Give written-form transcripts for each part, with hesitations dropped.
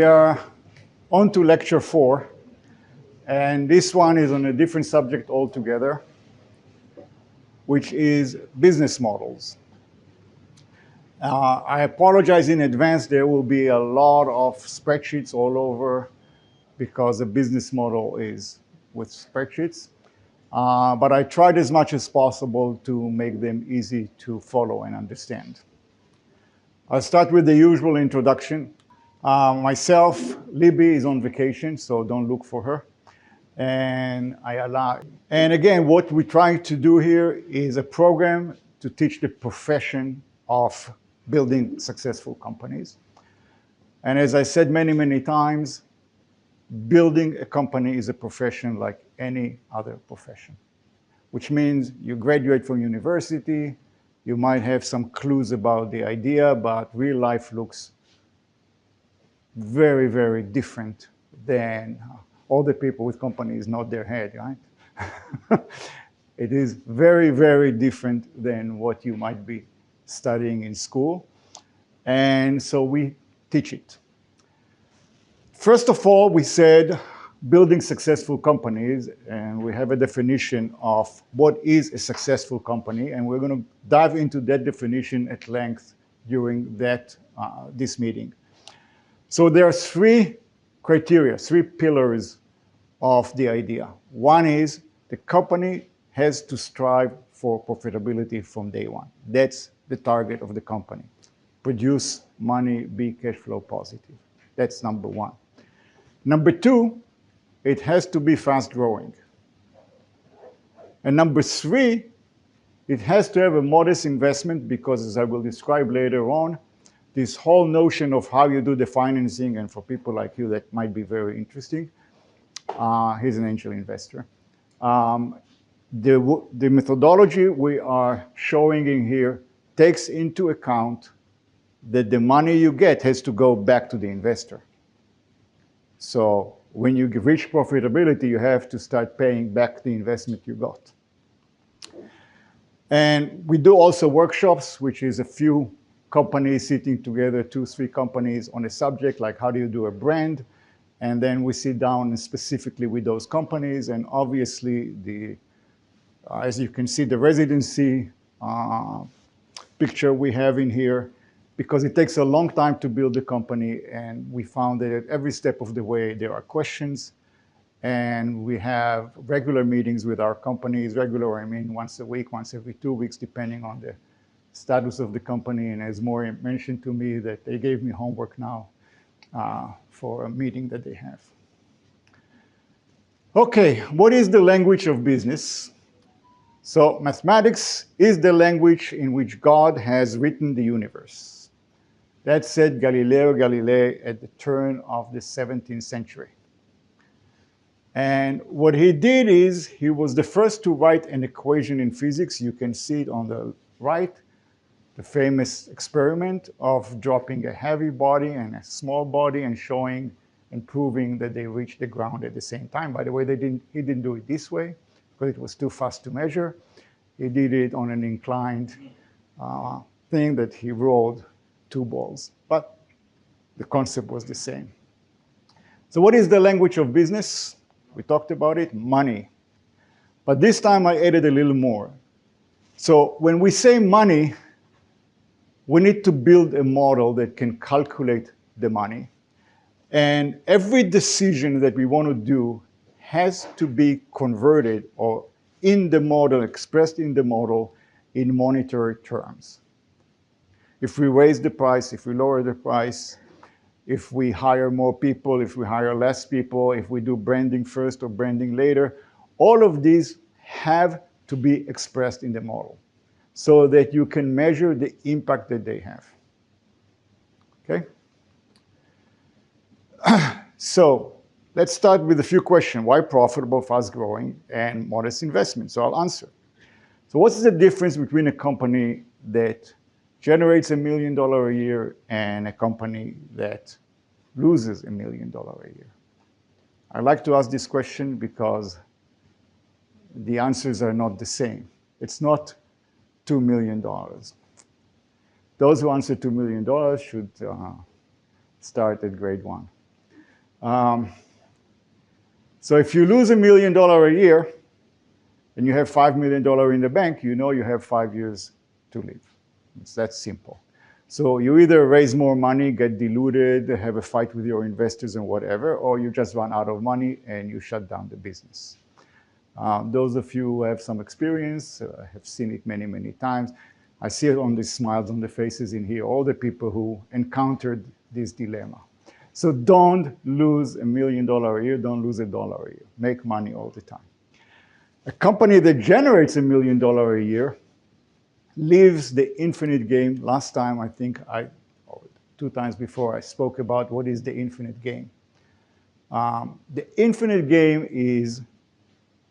We are on to lecture 4, and this one is on a different subject altogether, which is business models. I apologize in advance. There will be a lot of spreadsheets all over because the business model is with spreadsheets. But I tried as much as possible to make them easy to follow and understand. I'll start with the usual introduction. Myself, Libby is on vacation, so don't look for her. And Eyal. And again, what we're trying to do here is a program to teach the profession of building successful companies. And as I said many, many times, building a company is a profession like any other profession, which means you graduate from university, you might have some clues about the idea, but real life looks very, very different than all the people with companies nod their head, right? It is very, very different than what you might be studying in school. And so we teach it. First of all, we said building successful companies, and we have a definition of what is a successful company, and we're going to dive into that definition at length during this meeting. So there are 3 criteria, 3 pillars of the idea. One is the company has to strive for profitability from day one. That's the target of the company. Produce money, be cash flow positive. That's number 1. Number 2, it has to be fast growing. And number 3, it has to have a modest investment because, as I will describe later on, this whole notion of how you do the financing, and for people like you that might be very interesting, he's an angel investor. The methodology we are showing in here takes into account that the money you get has to go back to the investor. So when you reach profitability, you have to start paying back the investment you got. And we do also workshops, which is a few companies sitting together, 2, 3 companies on a subject, like how do you do a brand? And then we sit down and specifically with those companies. And obviously, as you can see, the residency picture we have in here, because it takes a long time to build a company, and we found that at every step of the way there are questions, and we have regular meetings with our companies. Regular, I mean once a week, once every 2 weeks, depending on the status of the company. And as Maury mentioned to me, that they gave me homework now for a meeting that they have. Okay, what is the language of business? So mathematics is the language in which God has written the universe. That said Galileo Galilei at the turn of the 17th century. And what he did is he was the first to write an equation in physics. You can see it on the right, the famous experiment of dropping a heavy body and a small body and showing and proving that they reached the ground at the same time. By the way, he didn't do it this way because it was too fast to measure. He did it on an inclined thing that he rolled 2 balls, but the concept was the same. So what is the language of business? We talked about it, money. But this time I added a little more. So when we say money, we need to build a model that can calculate the money. And every decision that we want to do has to be converted or in the model, expressed in the model in monetary terms. If we raise the price, if we lower the price, if we hire more people, if we hire less people, if we do branding first or branding later, all of these have to be expressed in the model so that you can measure the impact that they have. Okay? So let's start with a few questions. Why profitable, fast growing, and modest investment? So I'll answer. So what's the difference between a company that generates $1 million a year and a company that loses $1 million a year? I like to ask this question because the answers are not the same. It's not $2 million. Those who answer $2 million should start at grade 1. So if you lose $1 million a year and you have $5 million in the bank, you know you have 5 years to live. It's that simple. So you either raise more money, get diluted, have a fight with your investors and whatever, or you just run out of money and you shut down the business. Those of you who have some experience have seen it many, many times. I see it on the smiles on the faces in here, all the people who encountered this dilemma. So don't lose $1 million a year, don't lose $1 a year. Make money all the time. A company that generates $1 million a year lives the infinite game. Last time, I think, 2 times before, I spoke about what is the infinite game. The infinite game is,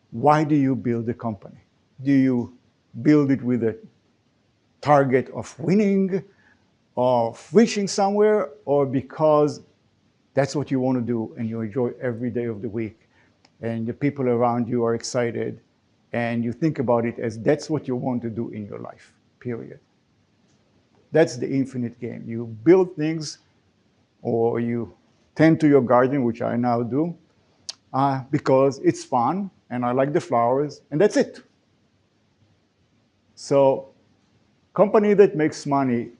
why do you build a company? Do you build it with a target of winning, of reaching somewhere, or because that's what you want to do and you enjoy every day of the week and the people around you are excited and you think about it as that's what you want to do in your life, period. That's the infinite game. You build things or you tend to your garden, which I now do, because it's fun and I like the flowers, and that's it. So company that makes money,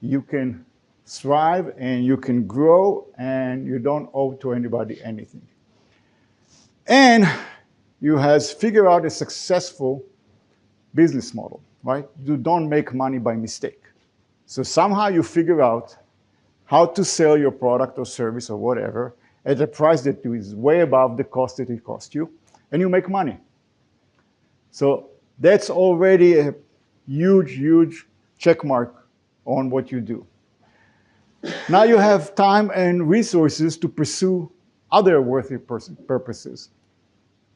you can thrive and you can grow and you don't owe to anybody anything. And you have figured out a successful business model, right? You don't make money by mistake. So somehow you figure out how to sell your product or service or whatever at a price that is way above the cost that it cost you, and you make money. So that's already a huge, huge check mark on what you do. Now you have time and resources to pursue other worthy purposes.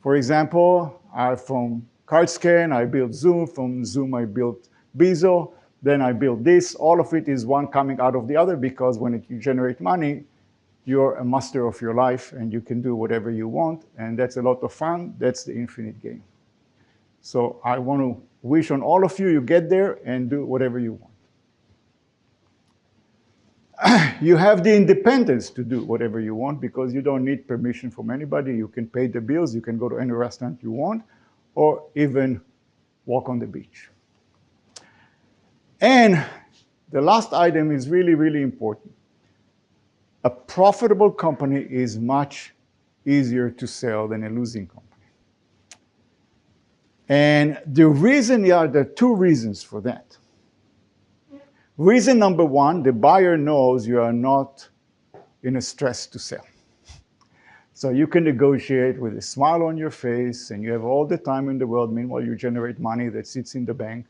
For example, from CardScan, I built Zoom. From Zoom, I built Bizo. Then I built this. All of it is one coming out of the other because when you generate money, you're a master of your life and you can do whatever you want. And that's a lot of fun. That's the infinite game. So I want to wish on all of you, you get there and do whatever you want. You have the independence to do whatever you want because you don't need permission from anybody. You can pay the bills. You can go to any restaurant you want or even walk on the beach. And the last item is really, really important. A profitable company is much easier to sell than a losing company. And the reason, there are 2 reasons for that. Reason number 1, the buyer knows you are not in a stress to sell. So you can negotiate with a smile on your face and you have all the time in the world. Meanwhile, you generate money that sits in the bank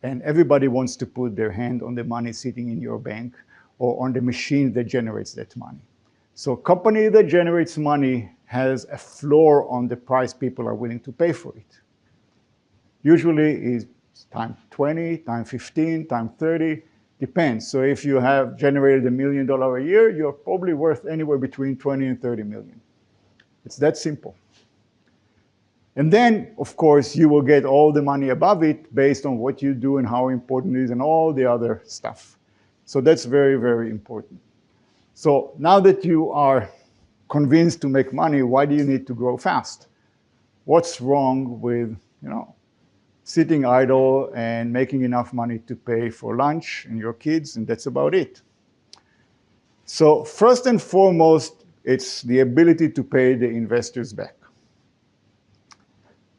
and everybody wants to put their hand on the money sitting in your bank or on the machine that generates that money. So a company that generates money has a floor on the price people are willing to pay for it. Usually is time 20, time 15, time 30, depends. So if you have generated $1 million a year, you're probably worth anywhere between 20 and 30 million. It's that simple. And then, of course, you will get all the money above it based on what you do and how important it is and all the other stuff. So that's very, very important. So now that you are convinced to make money, why do you need to grow fast? What's wrong with, sitting idle and making enough money to pay for lunch and your kids, and that's about it? So first and foremost, it's the ability to pay the investors back.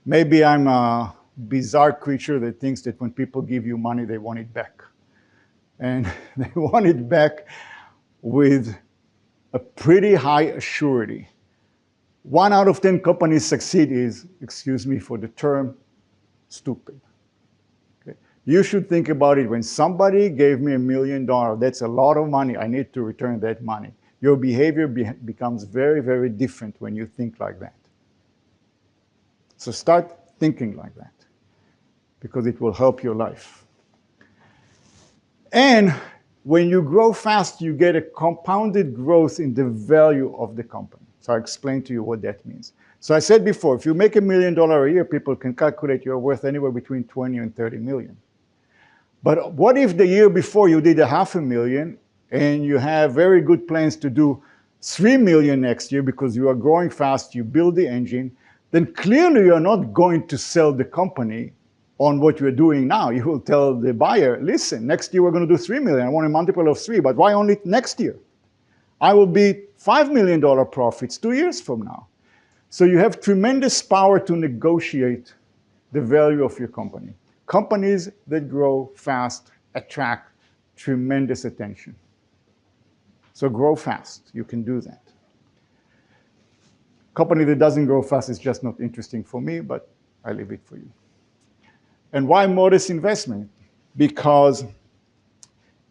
Maybe I'm a bizarre creature that thinks that when people give you money, they want it back. And they want it back with a pretty high assurity. 1 out of 10 companies succeed is, excuse me for the term, stupid. Okay? You should think about it. When somebody gave me $1 million, that's a lot of money. I need to return that money. Your behavior becomes very, very different when you think like that. So start thinking like that because it will help your life. And when you grow fast, you get a compounded growth in the value of the company. So I explained to you what that means. So I said before, if you make $1 million a year, people can calculate you're worth anywhere between 20 and 30 million. But what if the year before you did $500,000 and you have very good plans to do 3 million next year because you are growing fast, you build the engine, then clearly you're not going to sell the company on what you're doing now. You will tell the buyer, listen, next year we're going to do 3 million. I want a multiple of 3, but why only next year? I will be $5 million profits 2 years from now. So you have tremendous power to negotiate the value of your company. Companies that grow fast attract tremendous attention. So grow fast, you can do that. Company that doesn't grow fast is just not interesting for me, but I leave it for you. And why modest investment? Because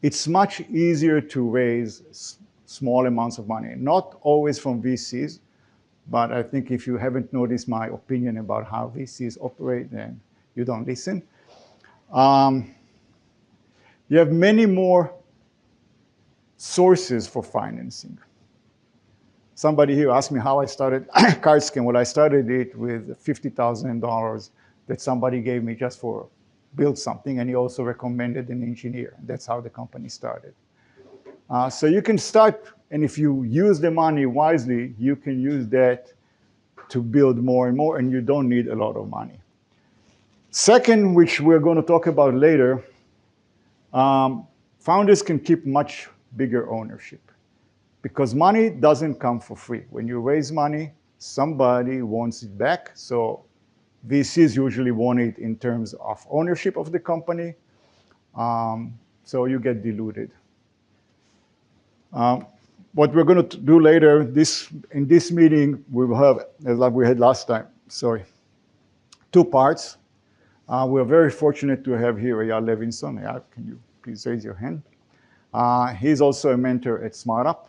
it's much easier to raise small amounts of money, not always from VCs, but I think if you haven't noticed my opinion about how VCs operate, then you don't listen. You have many more sources for financing. Somebody here asked me how I started CardScan. Well, I started it with $50,000 that somebody gave me just for build something, and he also recommended an engineer. That's how the company started. So you can start, and if you use the money wisely, you can use that to build more and more, and you don't need a lot of money. Second, which we're going to talk about later, founders can keep much bigger ownership because money doesn't come for free. When you raise money, somebody wants it back. So VCs usually want it in terms of ownership of the company. So you get diluted. What we're going to do later, in this meeting, we will have, like we had last time, two parts. We're very fortunate to have here Eyal Lewinsohn. Eyal, can you please raise your hand? He's also a mentor at SmartUp.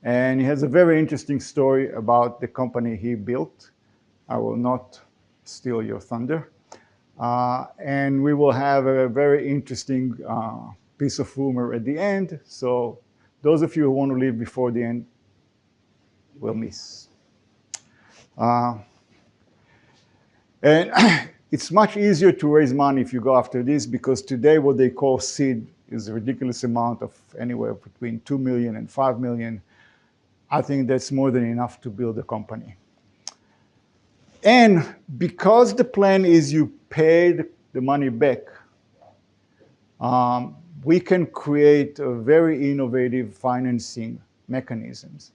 And he has a very interesting story about the company he built. I will not steal your thunder. And we will have a very interesting piece of humor at the end. So those of you who want to leave before the end will miss. And it's much easier to raise money if you go after this because today what they call seed is a ridiculous amount of anywhere between 2 million and 5 million. I think that's more than enough to build a company. And because the plan is you pay the money back, we can create a very innovative financing mechanisms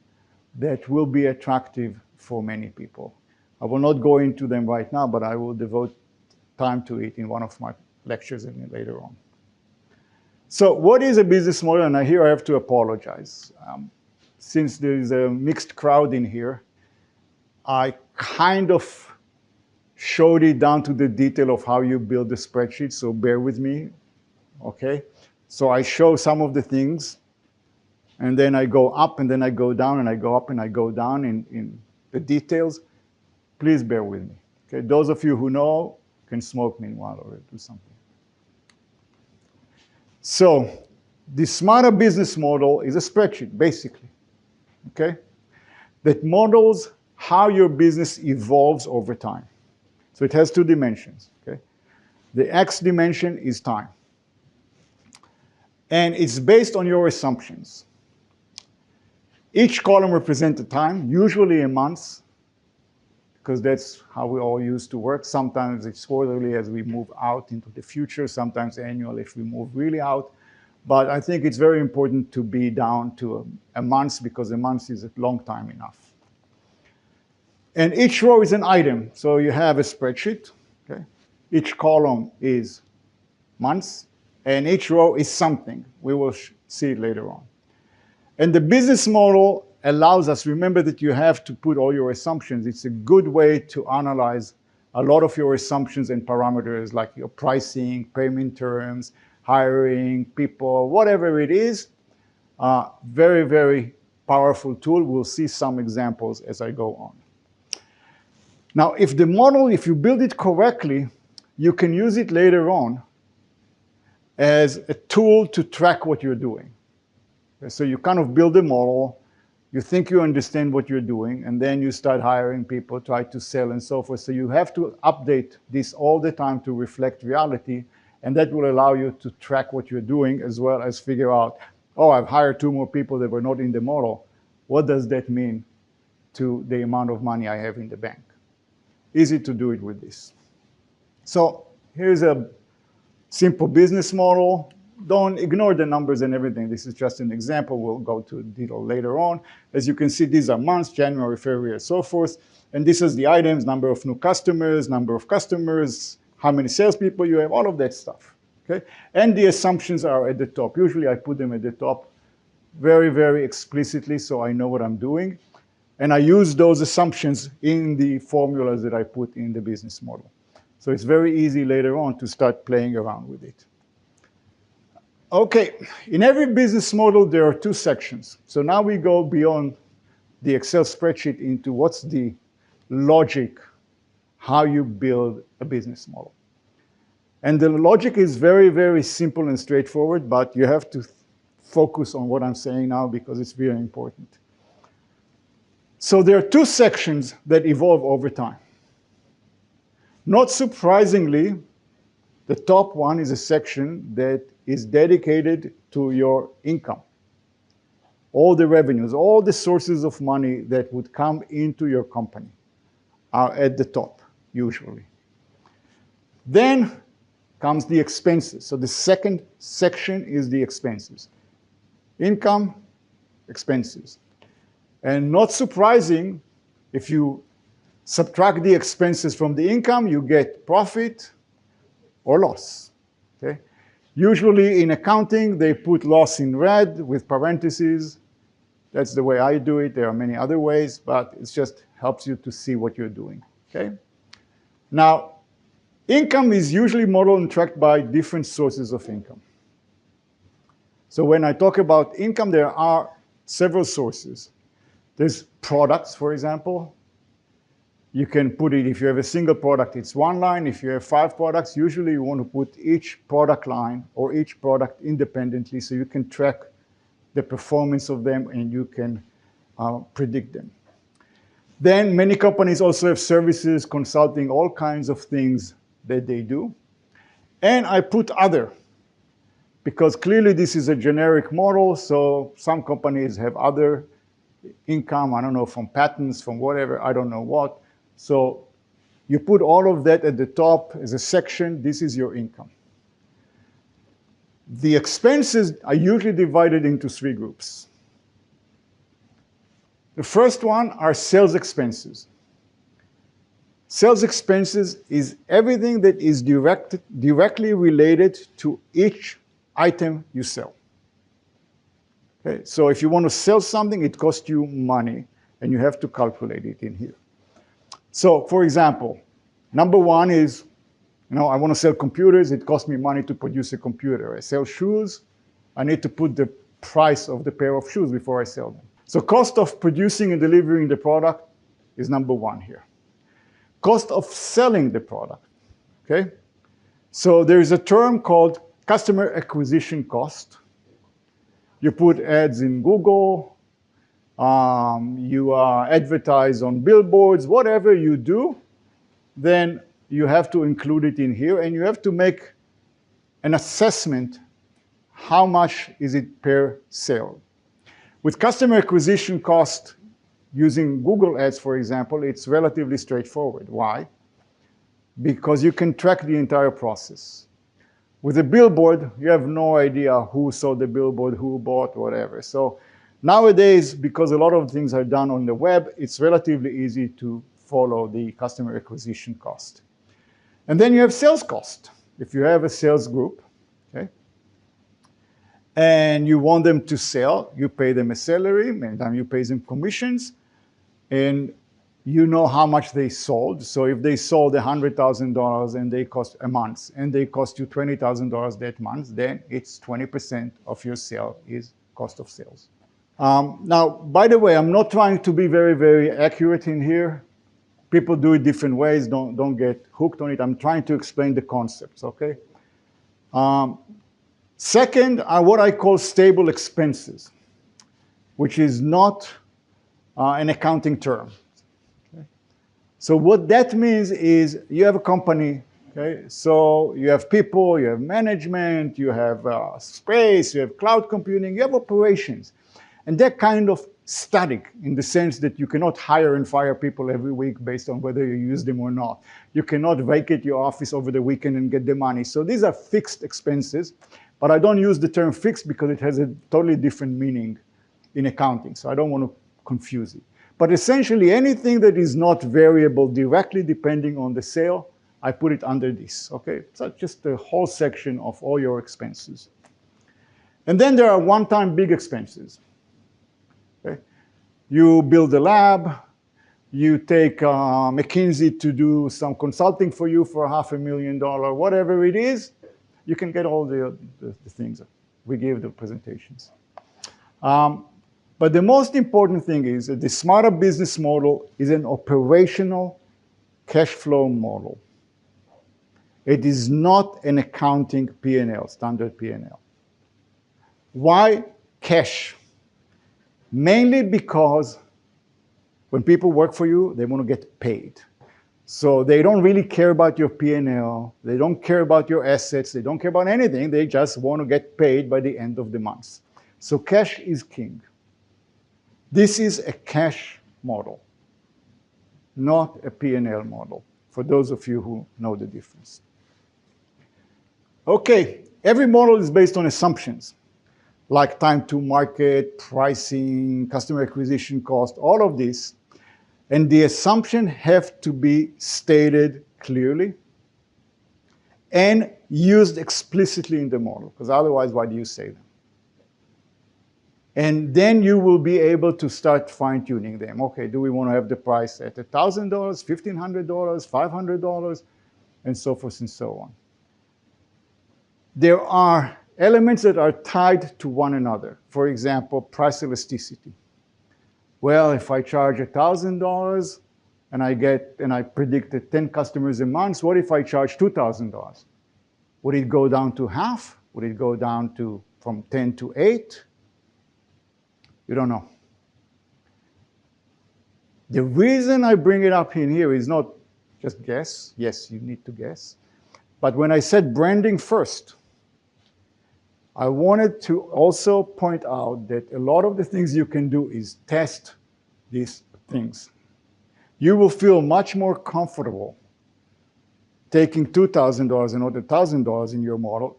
that will be attractive for many people. I will not go into them right now, but I will devote time to it in one of my lectures later on. So what is a business model? And here I have to apologize. Since there is a mixed crowd in here, I kind of showed it down to the detail of how you build the spreadsheet, so bear with me, okay? So I show some of the things, and then I go up, and then I go down, and I go up, and I go down in the details. Please bear with me, okay? Those of you who know can smoke meanwhile or do something. So the smarter business model is a spreadsheet, basically, okay? That models how your business evolves over time. So it has two dimensions, okay? The X dimension is time. And it's based on your assumptions. Each column represents a time, usually a month, because that's how we all used to work. Sometimes it's quarterly as we move out into the future, sometimes annual if we move really out. But I think it's very important to be down to a month because a month is a long time enough. And each row is an item. So you have a spreadsheet, okay? Each column is months, and each row is something. We will see it later on. And the business model allows us, remember that you have to put all your assumptions. It's a good way to analyze a lot of your assumptions and parameters like your pricing, payment terms, hiring, people, whatever it is. Very, very powerful tool. We'll see some examples as I go on. Now, if the model, if you build it correctly, you can use it later on as a tool to track what you're doing. So you kind of build a model, you think you understand what you're doing, and then you start hiring people, try to sell and so forth. So you have to update this all the time to reflect reality, and that will allow you to track what you're doing as well as figure out, oh, I've hired 2 more people that were not in the model. what does that mean to the amount of money I have in the bank? Easy to do it with this. So here's a simple business model. Don't ignore the numbers and everything. This is just an example. We'll go to detail later on. As you can see, these are months, January, February, and so forth. And this is the items, number of new customers, how many salespeople you have, all of that stuff. Okay? And the assumptions are at the top. Usually I put them at the top very, very explicitly so I know what I'm doing. And I use those assumptions in the formulas that I put in the business model. So it's very easy later on to start playing around with it. Okay, in every business model, there are two sections. So now we go beyond the Excel spreadsheet into what's the logic, how you build a business model. And the logic is very, very simple and straightforward, but you have to focus on what I'm saying now because it's very important. So there are two sections that evolve over time. Not surprisingly, the top one is a section that is dedicated to your income. All the revenues, all the sources of money that would come into your company are at the top, usually. Then comes the expenses. So the second section is the expenses. Income, expenses. And not surprising, if you subtract the expenses from the income, you get profit or loss. Okay? Usually in accounting, they put loss in red with parentheses. That's the way I do it. There are many other ways, but it just helps you to see what you're doing. Okay? Now, income is usually modeled and tracked by different sources of income. So when I talk about income, there are several sources. There's products, for example. You can put it, if you have a single product, it's one line. If you have 5 products, usually you want to put each product line or each product independently so you can track the performance of them and you can predict them. Then many companies also have services, consulting, all kinds of things that they do. And I put other, because clearly this is a generic model, so some companies have other income, I don't know, from patents, from whatever, I don't know what. So you put all of that at the top as a section. This is your income. The expenses are usually divided into 3 groups. The first one are sales expenses. Sales expenses is everything that is directly related to each item you sell. Okay? So if you want to sell something, it costs you money, and you have to calculate it in here. So, for example, number 1 is, I want to sell computers. It costs me money to produce a computer. I sell shoes. I need to put the price of the pair of shoes before I sell them. So cost of producing and delivering the product is number 1 here. Cost of selling the product, okay? So there is a term called customer acquisition cost. You put ads in Google, you advertise on billboards, whatever you do, then you have to include it in here, and you have to make an assessment, how much is it per sale. With customer acquisition cost, using Google Ads, for example, it's relatively straightforward. Why? Because you can track the entire process. With a billboard, you have no idea who saw the billboard, who bought, whatever. So nowadays, because a lot of things are done on the web, it's relatively easy to follow the customer acquisition cost. And then you have sales cost. If you have a sales group, okay, and you want them to sell, you pay them a salary, many times you pay them commissions, and you know how much they sold. So if they sold $100,000 and they cost a month, and they cost you $20,000 that month, then it's 20% of your sale is cost of sales. Now, by the way, I'm not trying to be very, very accurate in here. People do it different ways. Don't get hooked on it. I'm trying to explain the concepts, okay? Second are what I call stable expenses, which is not an accounting term. Okay? So what that means is you have a company, okay? So you have people, you have management, you have space, you have cloud computing, you have operations. And they're kind of static in the sense that you cannot hire and fire people every week based on whether you use them or not. You cannot vacate your office over the weekend and get the money. So these are fixed expenses, but I don't use the term fixed because it has a totally different meaning in accounting, so I don't want to confuse it. But essentially, anything that is not variable directly depending on the sale, I put it under this, okay? So just the whole section of all your expenses. And then there are one-time big expenses. Okay? You build a lab, you take McKinsey to do some consulting for you for $500,000, whatever it is, you can get all the things. We gave the presentations. But the most important thing is that the SmartUp business model is an operational cash flow model. It is not an accounting P&L, standard P&L. Why cash? Mainly because when people work for you, they want to get paid. So they don't really care about your P&L. They don't care about your assets. They don't care about anything. They just want to get paid by the end of the month. So cash is king. This is a cash model, not a P&L model, for those of you who know the difference. Okay, every model is based on assumptions, like time to market, pricing, customer acquisition cost, all of this. And the assumptions have to be stated clearly and used explicitly in the model, because otherwise, why do you say them? And then you will be able to start fine-tuning them. Okay, do we want to have the price at $1,000, $1,500, $500, and so forth and so on. There are elements that are tied to one another. For example, price elasticity. Well, if I charge $1,000 and I predicted 10 customers a month, what if I charge $2,000? Would it go down to half? Would it go down to from 10 to 8? You don't know. The reason I bring it up in here is not just guess. Yes, you need to guess. But when I said branding first, I wanted to also point out that a lot of the things you can do is test these things. You will feel much more comfortable taking $2,000 and not $1,000 in your model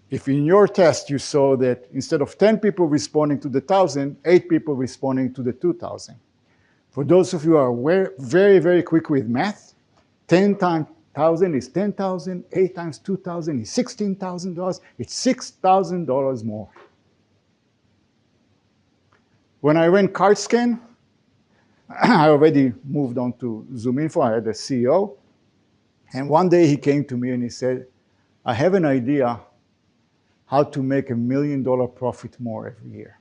if in your test you saw that instead of 10 people responding to the 1,000, 8 people responding to the 2,000. For those of you who are very, very quick with math, 10 times 1,000 is 10,000, 8 times 2,000 is $16,000. It's $6,000 more. When I ran CardScan, I already moved on to ZoomInfo. I had a CEO. And one day he came to me and he said, I have an idea how to make $1 million profit more every year.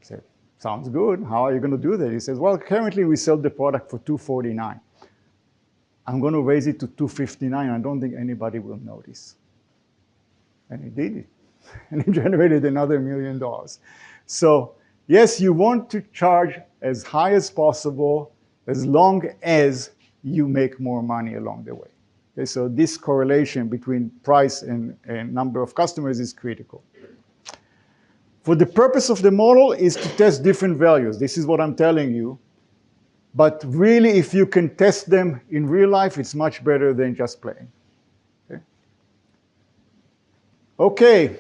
I said, sounds good. How are you going to do that? He says, well, currently we sell the product for $249. I'm going to raise it to $259. I don't think anybody will notice. And he did it. And he generated another $1 million. So yes, you want to charge as high as possible as long as you make more money along the way. Okay, so this correlation between price and number of customers is critical. For the purpose of the model is to test different values. This is what I'm telling you. But really, if you can test them in real life, it's much better than just playing. Okay, okay,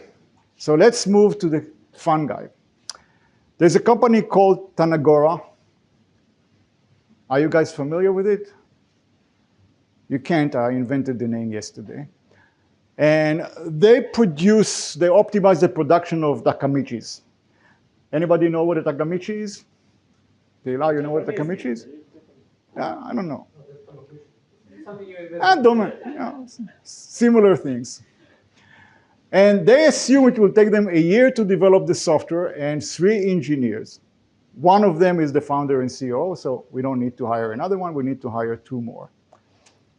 so let's move to the fun guy. There's a company called Tanagora. Are you guys familiar with it? You can't. I invented the name yesterday. And they optimize the production of takamichis. Anybody know what a takamichi is? Eyal, you know what a takamichi is? I don't know. Similar things. And they assume it will take them a year to develop the software and 3 engineers. One of them is the founder and CEO, so we don't need to hire another one. We need to hire 2 more.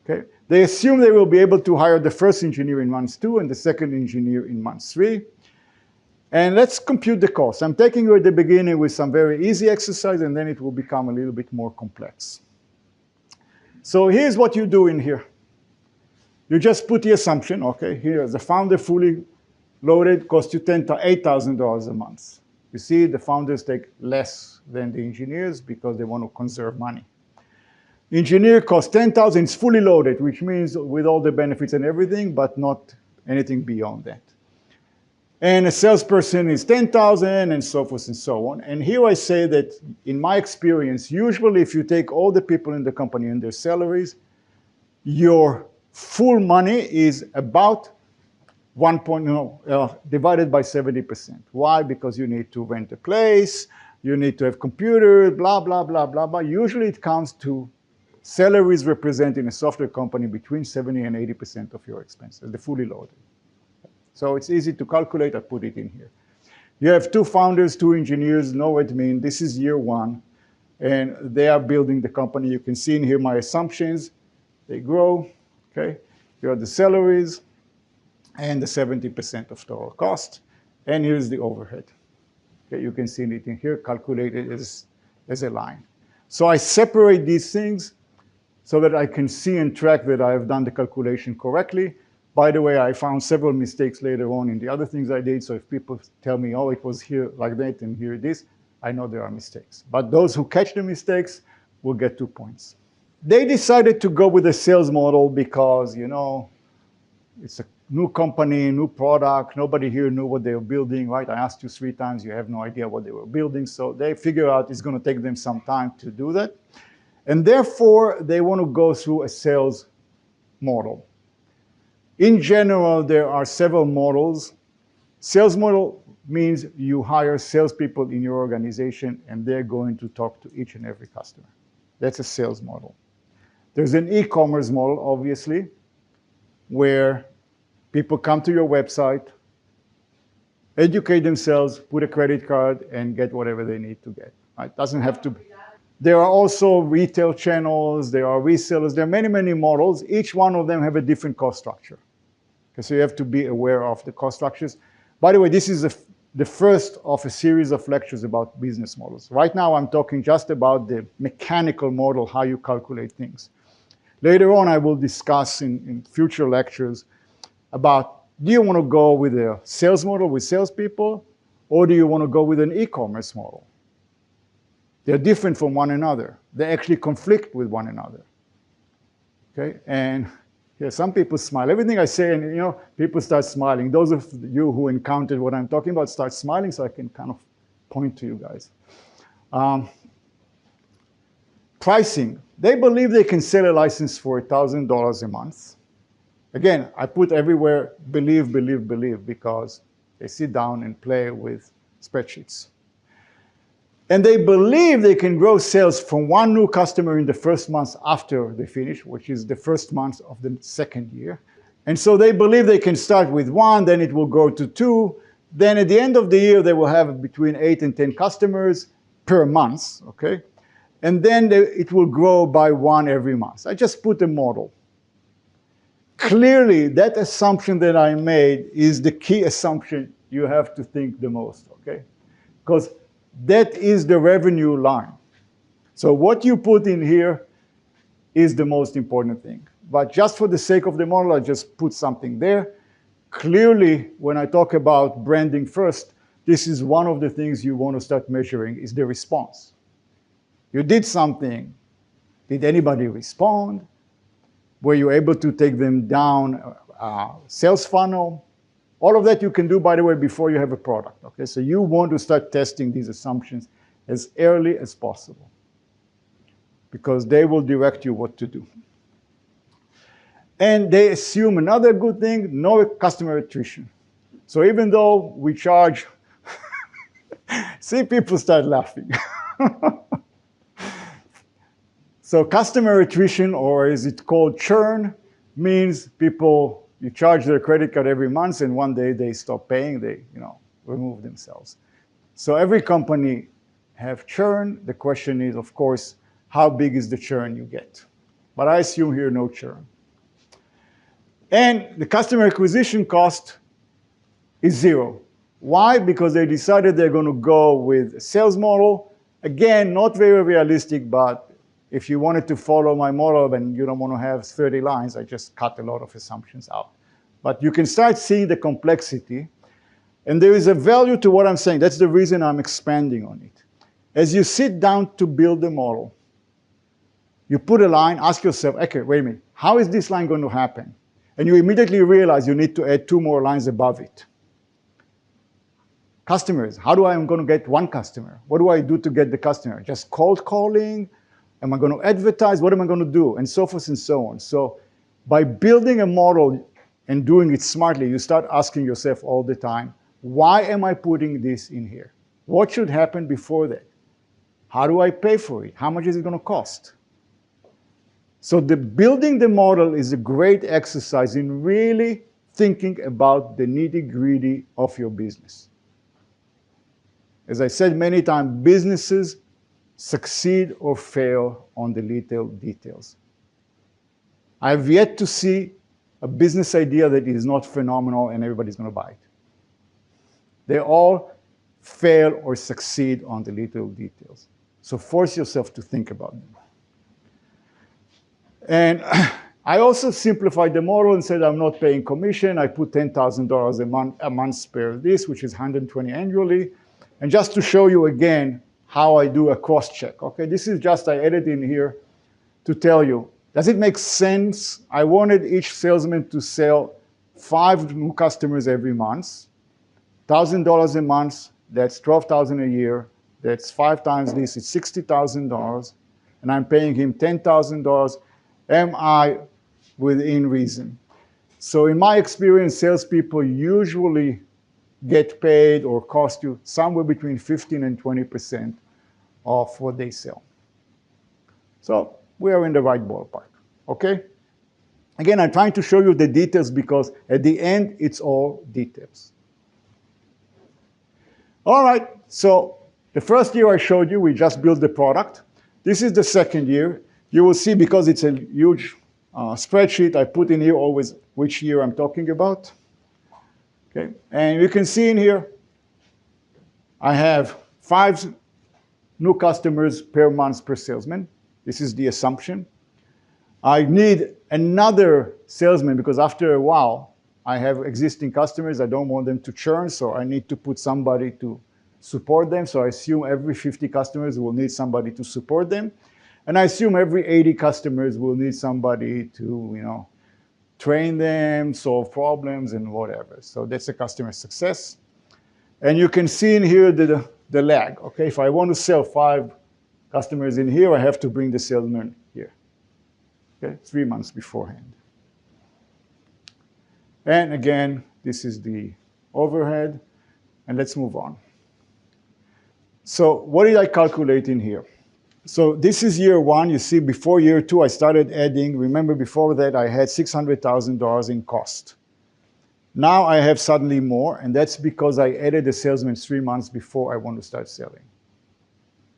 Okay? They assume they will be able to hire the first engineer in month 2 and the second engineer in month 3. And let's compute the cost. I'm taking you at the beginning with some very easy exercise, and then it will become a little bit more complex. So here's what you do in here. You just put the assumption, okay, here, the founder fully loaded costs you $8,000 a month. You see, the founders take less than the engineers because they want to conserve money. Engineer costs 10,000, it's fully loaded, which means with all the benefits and everything, but not anything beyond that. And a salesperson is 10,000 and so forth and so on. And here I say that in my experience, usually if you take all the people in the company and their salaries, your full money is about divided by 70%. Why? Because you need to rent a place, you need to have computers, blah, blah, blah, blah, blah. Usually it comes to salaries represent in a software company between 70 and 80% of your expenses, the fully loaded. So it's easy to calculate, I put it in here. You have 2 founders, 2 engineers, no admin, this is year 1, and they are building the company. You can see in here my assumptions, they grow, okay? Here are the salaries, and the 70% of total cost. And here's the overhead. Okay, you can see it in here, calculated as a line. So I separate these things so that I can see and track that I have done the calculation correctly. By the way, I found several mistakes later on in the other things I did. So if people tell me, oh, it was here like that and here it is, I know there are mistakes. But those who catch the mistakes will get 2 points. They decided to go with a sales model because, you know, it's a new company, new product. Nobody here knew what they were building, right? I asked you 3 times, you have no idea what they were building. So they figure out it's going to take them some time to do that. And therefore, they want to go through a sales model. In general, there are several models. Sales model means you hire salespeople in your organization, and they're going to talk to each and every customer. That's a sales model. There's an e-commerce model, obviously, where people come to your website, educate themselves, put a credit card, and get whatever they need to get. Right? Doesn't have to be. There are also retail channels, there are resellers, there are many, many models. Each one of them have a different cost structure. Okay, so you have to be aware of the cost structures. By the way, this is the first of a series of lectures about business models. Right now, I'm talking just about the mechanical model, how you calculate things. Later on, I will discuss in future lectures about, do you want to go with a sales model with salespeople, or do you want to go with an e-commerce model? They're different from one another. They actually conflict with one another. Okay, and yeah, some people smile. Everything I say, and you know, people start smiling. Those of you who encountered what I'm talking about start smiling, so I can kind of point to you guys. Pricing. They believe they can sell a license for $1,000 a month. Again, I put everywhere believe, believe, believe, because they sit down and play with spreadsheets. And they believe they can grow sales from 1 new customer in the first month after they finish, which is the first month of the second year. And so they believe they can start with 1, then it will go to 2. Then at the end of the year, they will have between 8 and 10 customers per month, okay? And then it will grow by 1 every month. I just put a model. Clearly, that assumption that I made is the key assumption you have to think the most, okay? Because that is the revenue line. So what you put in here is the most important thing. But just for the sake of the model, I just put something there. Clearly, when I talk about branding first, this is one of the things you want to start measuring is the response. You did something. Did anybody respond? Were you able to take them down sales funnel? All of that you can do, by the way, before you have a product. Okay, so you want to start testing these assumptions as early as possible because they will direct you what to do. And they assume another good thing, no customer attrition. So even though we charge, see, people start laughing. So customer attrition, or is it called churn, means people, you charge their credit card every month and one day they stop paying, they remove themselves. So every company have churn. The question is, of course, how big is the churn you get? But I assume here no churn. And the customer acquisition cost is 0. Why? Because they decided they're going to go with a sales model. Again, not very realistic, but if you wanted to follow my model and you don't want to have 30 lines, I just cut a lot of assumptions out. But you can start seeing the complexity. And there is a value to what I'm saying. That's the reason I'm expanding on it. As you sit down to build the model, you put a line, ask yourself, okay, wait a minute, how is this line going to happen? And you immediately realize you need to add 2 more lines above it. Customers, how do I am going to get one customer? What do I do to get the customer? Just cold calling? Am I going to advertise? What am I going to do? And so forth and so on. So by building a model and doing it smartly, you start asking yourself all the time, why am I putting this in here? What should happen before that? How do I pay for it? How much is it going to cost? So building the model is a great exercise in really thinking about the nitty-gritty of your business. As I said many times, businesses succeed or fail on the little details. I have yet to see a business idea that is not phenomenal and everybody's going to buy it. They all fail or succeed on the little details. So force yourself to think about them. And I also simplified the model and said I'm not paying commission. I put $10,000 a month per this, which is $120 annually. And just to show you again how I do a cross-check. Okay, this is just, I added in here to tell you, does it make sense? I wanted each salesman to sell 5 new customers every month. $1,000 a month, that's $12,000 a year. That's 5 times this, it's $60,000. And I'm paying him $10,000. Am I within reason? So in my experience, salespeople usually get paid or cost you somewhere between 15 and 20% of what they sell. So we are in the right ballpark, okay? Again, I'm trying to show you the details because at the end, it's all details. All right, so the first year I showed you, we just built the product. This is the second year. You will see, because it's a huge spreadsheet, I put in here always which year I'm talking about. Okay, and you can see in here, I have 5 new customers per month per salesman. This is the assumption. I need another salesman because after a while, I have existing customers. I don't want them to churn, so I need to put somebody to support them. So I assume every 50 customers will need somebody to support them. And I assume every 80 customers will need somebody to, train them, solve problems, and whatever. So that's a customer success. And you can see in here the lag. Okay, if I want to sell 5 customers in here, I have to bring the salesman here. Okay, 3 months beforehand. And again, this is the overhead. And let's move on. So what did I calculate in here? So this is year 1. You see, before year 2, I started adding. Remember, before that, I had $600,000 in cost. Now I have suddenly more, and that's because I added a salesman 3 months before I want to start selling.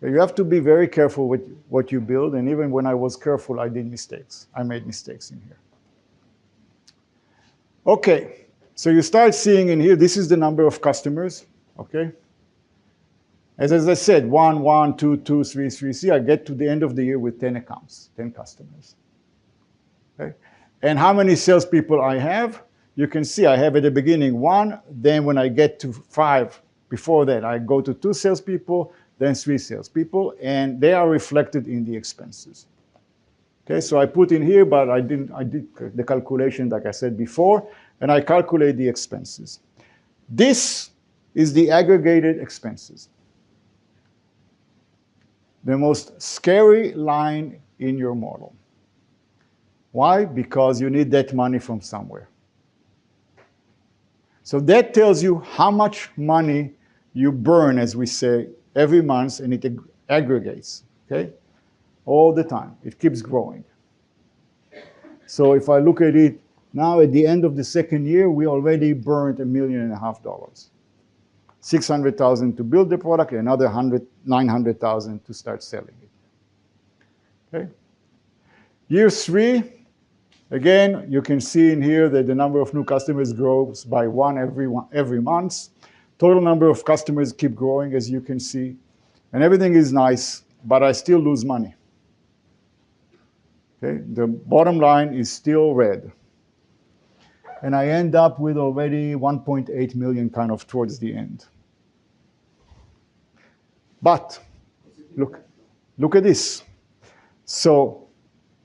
You have to be very careful with what you build, and even when I was careful, I did mistakes. I made mistakes in here. Okay, so you start seeing in here, this is the number of customers, okay? As I said, 1, 1, 2, 2, 3, 3. See, I get to the end of the year with 10 accounts, 10 customers. Okay? And how many salespeople I have? You can see I have at the beginning 1. Then when I get to 5, before that, I go to 2 salespeople, then 3 salespeople, and they are reflected in the expenses. Okay, so I put in here, but I did the calculation like I said before, and I calculate the expenses. This is the aggregated expenses. The most scary line in your model. Why? Because you need that money from somewhere. So that tells you how much money you burn, as we say, every month, and it aggregates, okay? All the time. It keeps growing. So if I look at it now, at the end of the second year, we already burned $1.5 million. $600,000 to build the product, and another $900,000 to start selling it. Okay. Year 3, again, you can see in here that the number of new customers grows by 1 every month. Total number of customers keep growing, as you can see, and everything is nice, but I still lose money. Okay. The bottom line is still red. and I end up with already 1.8 million kind of towards the end. But look at this. So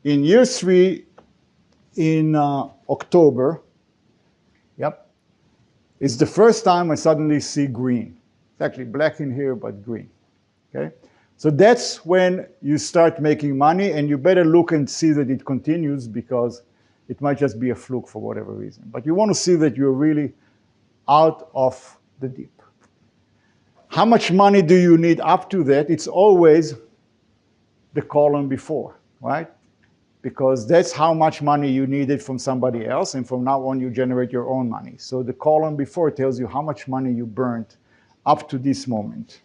in year 3, in October, yep, it's the first time I suddenly see green. It's actually black in here, but green, okay? So that's when you start making money, and you better look and see that it continues, because it might just be a fluke for whatever reason. But you want to see that you're really out of the deep. How much money do you need up to that? It's always the column before, right? Because that's how much money you needed from somebody else, and from now on you generate your own money. So the column before tells you how much money you burned up to this moment.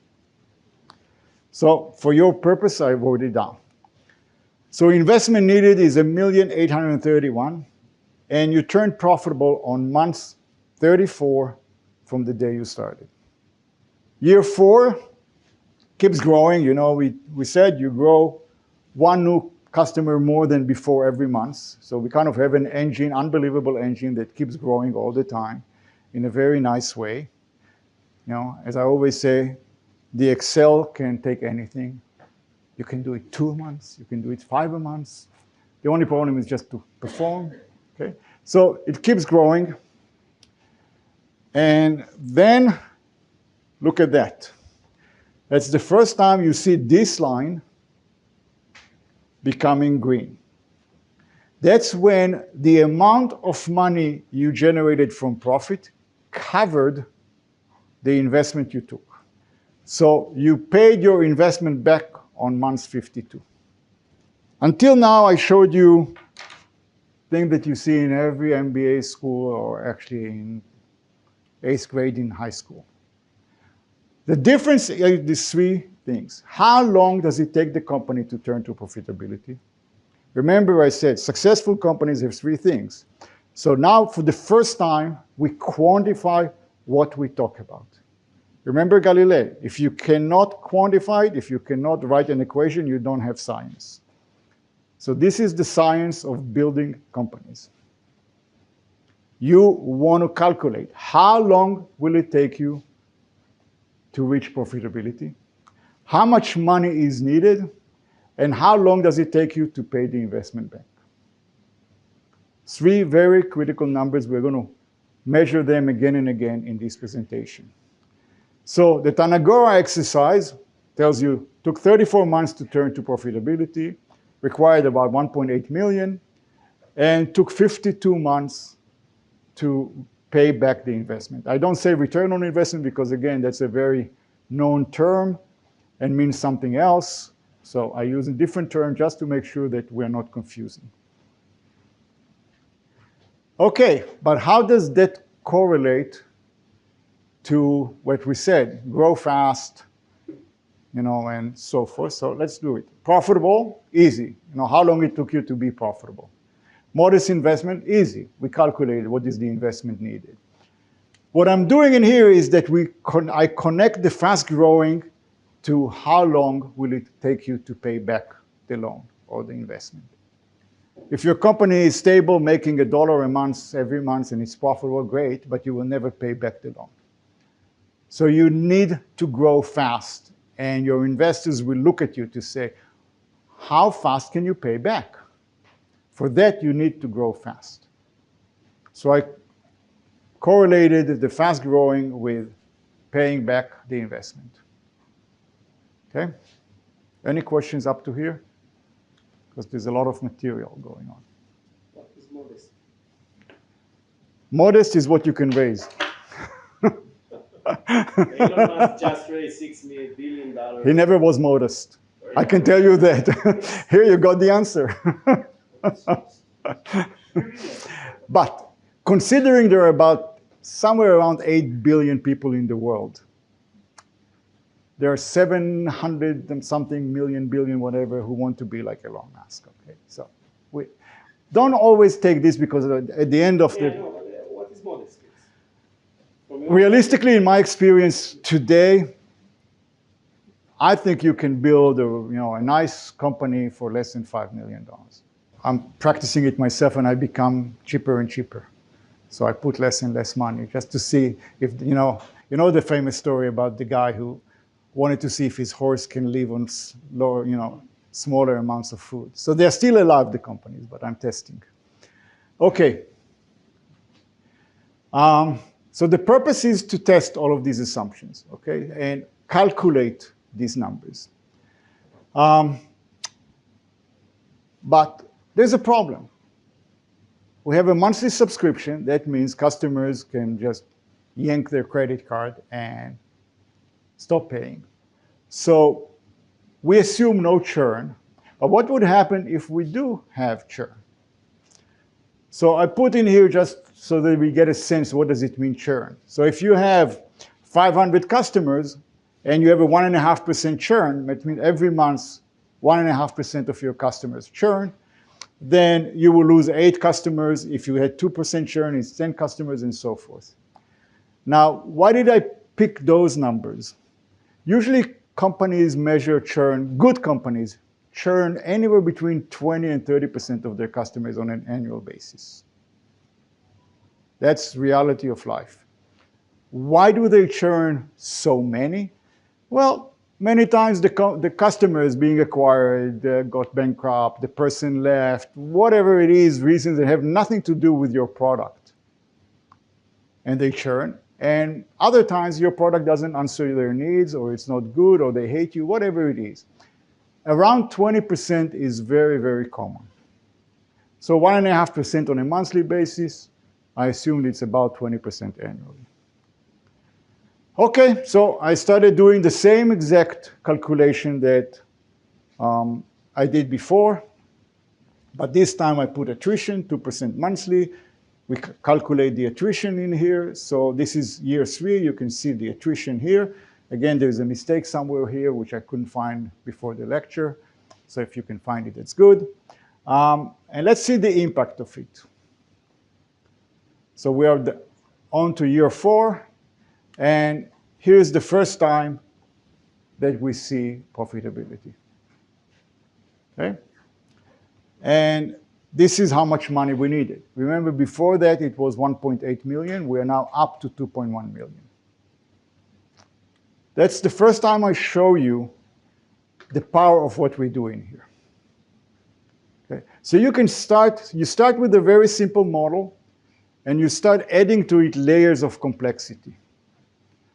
So for your purpose, I wrote it down. So investment needed is 1,831,000, and you turned profitable on month 34 from the day you started. Year 4 keeps growing. You know, we said you grow 1 new customer more than before every month. So we kind of have an engine, unbelievable engine that keeps growing all the time in a very nice way. You know, as I always say, the Excel can take anything. You can do it 2 months, you can do it 5 months. The only problem is just to perform, okay? So it keeps growing. And then look at that. That's the first time you see this line becoming green. That's when the amount of money you generated from profit covered the investment you took. So you paid your investment back on month 52. Until now, I showed you things that you see in every MBA school, or actually in 8th grade in high school. The difference is these 3 things. How long does it take the company to turn to profitability? Remember I said successful companies have 3 things. So now for the first time, we quantify what we talk about. Remember Galileo, if you cannot quantify it, if you cannot write an equation, you don't have science. So this is the science of building companies. You want to calculate how long will it take you to reach profitability, how much money is needed, and how long does it take you to pay the investment back. 3 very critical numbers. We're going to measure them again and again in this presentation. So the Tanagora exercise tells you took 34 months to turn to profitability, required about 1.8 million, and took 52 months to pay back the investment. I don't say return on investment because, again, that's a very known term and means something else. So I use a different term just to make sure that we're not confusing. Okay, but how does that correlate to what we said, grow fast, you know, and so forth? So let's do it. Profitable, easy. You know, how long it took you to be profitable. Modest investment, easy. We calculated what is the investment needed. What I'm doing in here is that I connect the fast growing to how long will it take you to pay back the loan or the investment. If your company is stable, making $1 a month every month and it's profitable, great, but you will never pay back the loan. So you need to grow fast, and your investors will look at you to say, how fast can you pay back? For that, you need to grow fast. So I correlated the fast growing with paying back the investment. Okay? Any questions up to here? Because there's a lot of material going on. What is modest? Modest is what you can raise. Elon Musk just raised $6 billion. He never was modest. I can tell you that. Here you got the answer. But considering there are about somewhere around 8 billion people in the world, there are 700 and something million, billion, whatever, who want to be like Elon Musk. Okay, so we don't always take this because at the end of the... No, what is modest? Realistically, in my experience today, I think you can build a nice company for less than $5 million. I'm practicing it myself, and I become cheaper and cheaper. So I put less and less money just to see if, you know the famous story about the guy who wanted to see if his horse can live on lower, smaller amounts of food. So they're still alive, the companies, but I'm testing. Okay. So the purpose is to test all of these assumptions, okay, and calculate these numbers. But there's a problem. We have a monthly subscription. That means customers can just yank their credit card and stop paying. So we assume no churn. But what would happen if we do have churn? So I put in here just so that we get a sense, what does it mean churn? So if you have 500 customers and you have a 1.5% churn, that means every month 1.5% of your customers churn, then you will lose 8 customers. If you had 2% churn, it's 10 customers and so forth. Now, why did I pick those numbers? Usually companies measure churn, good companies churn anywhere between 20 and 30% of their customers on an annual basis. That's reality of life. Why do they churn so many? Well, many times the customer is being acquired, got bankrupt, the person left, whatever it is, reasons that have nothing to do with your product. And they churn. And other times your product doesn't answer their needs, or it's not good, or they hate you, whatever it is. Around 20% is very, very common. So 1.5% on a monthly basis, I assumed it's about 20% annually. Okay, so I started doing the same exact calculation that I did before, but this time I put attrition, 2% monthly. We calculate the attrition in here. So this is year 3. You can see the attrition here. Again, there's a mistake somewhere here, which I couldn't find before the lecture. So if you can find it, it's good. And let's see the impact of it. So we are on to year 4. And here's the first time that we see profitability. Okay? And this is how much money we needed. Remember, before that, it was 1.8 million. We are now up to 2.1 million. That's the first time I show you the power of what we're doing here. Okay? So you start with a very simple model, and you start adding to it layers of complexity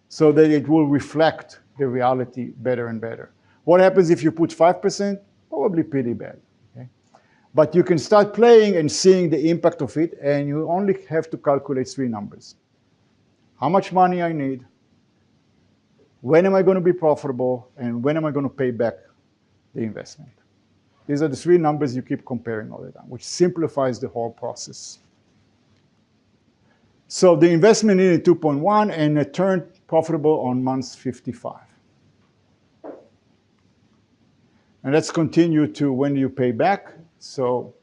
so that it will reflect the reality better and better. What happens if you put 5%? Probably pretty bad. Okay? But you can start playing and seeing the impact of it, and you only have to calculate 3 numbers. How much money I need, when am I going to be profitable, and when am I going to pay back the investment? These are the 3 numbers you keep comparing all the time, which simplifies the whole process. So the investment needed 2.1, and it turned profitable on month 55. And let's continue to when you pay back. So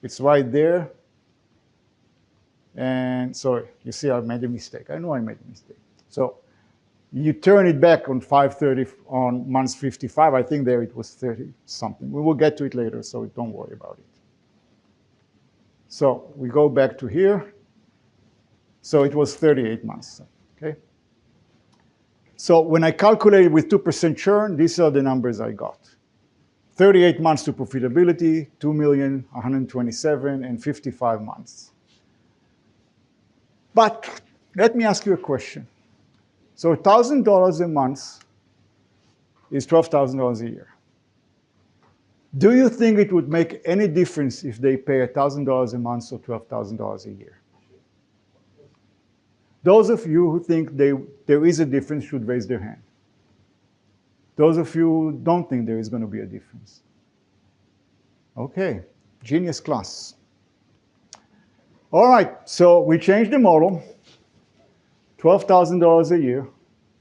it's right there. And sorry, you see I made a mistake. I know I made a mistake. So you turn it back on 530 on month 55. I think there it was 30 something. We will get to it later, so don't worry about it. So we go back to here. So it was 38 months. Okay. So when I calculated with 2% churn, these are the numbers I got. 38 months to profitability, 2,127,000, and 55 months. But let me ask you a question. So $1,000 a month is $12,000 a year. Do you think it would make any difference if they pay $1,000 a month or $12,000 a year? Those of you who think there is a difference should raise their hand. Those of you who don't think there is going to be a difference. Okay, genius class. All right, so we changed the model, $12,000 a year.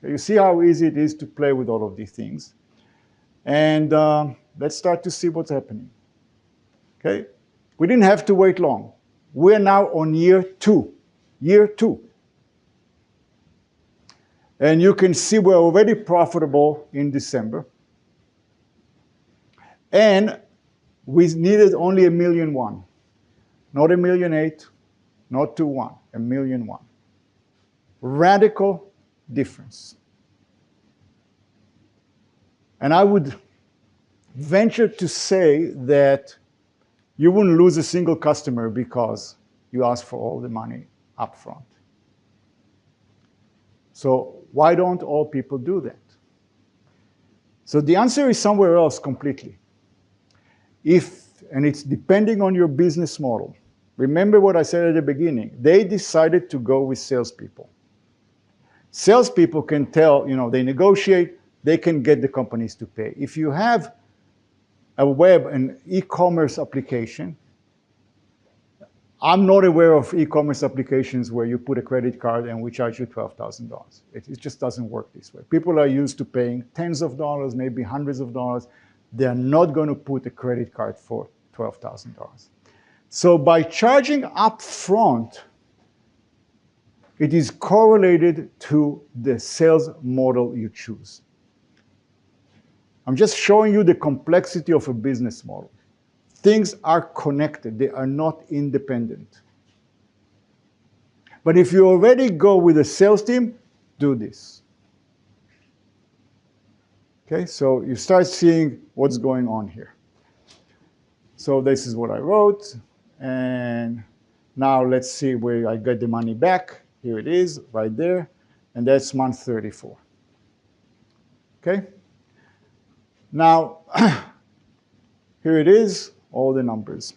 You see how easy it is to play with all of these things. And let's start to see what's happening. Okay, we didn't have to wait long. We're now on year 2. Year 2. And you can see we're already profitable in December. And we needed only $1.1 million, not $1.8 million, not 2-1, 1,000,001. Radical difference. And I would venture to say that you wouldn't lose a single customer because you ask for all the money up front. So why don't all people do that? So the answer is somewhere else completely. And it's depending on your business model. Remember what I said at the beginning. They decided to go with salespeople. Salespeople can tell, they negotiate, they can get the companies to pay. If you have a web and e-commerce application, I'm not aware of e-commerce applications where you put a credit card and we charge you $12,000. It just doesn't work this way. People are used to paying tens of dollars, maybe hundreds of dollars. They're not going to put a credit card for $12,000. So by charging up front, it is correlated to the sales model you choose. I'm just showing you the complexity of a business model. Things are connected. They are not independent. But if you already go with a sales team, do this. Okay, so you start seeing what's going on here. So this is what I wrote. And now let's see where I get the money back. Here it is, right there. And that's month 34. Okay? Now, here it is, all the numbers.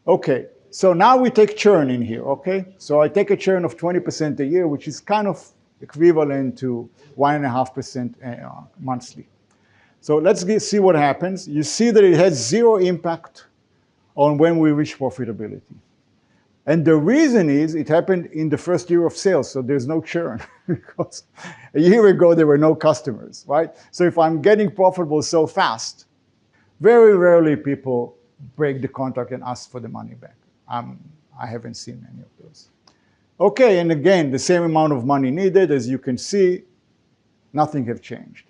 Okay, so now we take churn in here, okay? So I take a churn of 20% a year, which is kind of equivalent to 1.5% monthly. So let's see what happens. You see that it has zero impact on when we reach profitability. And the reason is it happened in the first year of sales, so there's no churn because a year ago there were no customers, right? So if I'm getting profitable so fast, very rarely people break the contract and ask for the money back. I haven't seen any of those. Okay, and again, the same amount of money needed, as you can see, nothing have changed.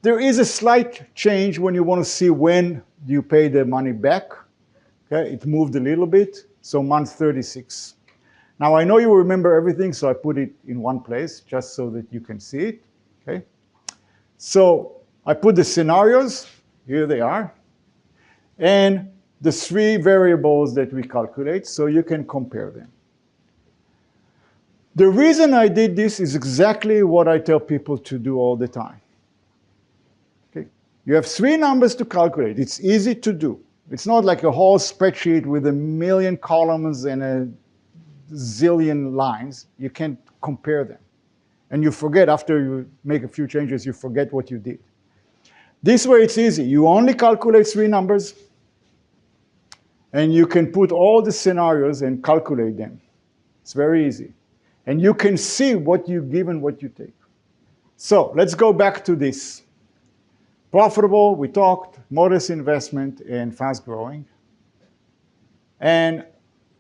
There is a slight change when you want to see when you pay the money back. Okay, it moved a little bit. So month 36. Now I know you remember everything, so I put it in one place just so that you can see it, okay? So I put the scenarios, here they are, and the 3 variables that we calculate so you can compare them. The reason I did this is exactly what I tell people to do all the time. Okay? You have 3 numbers to calculate. It's easy to do. It's not like a whole spreadsheet with 1,000,000 columns and a zillion lines. You can't compare them. And you forget, after you make a few changes, you forget what you did. This way it's easy. You only calculate 3 numbers, and you can put all the scenarios and calculate them. It's very easy. And you can see what you give and what you take. So let's go back to this. Profitable, we talked, modest investment, and fast growing. And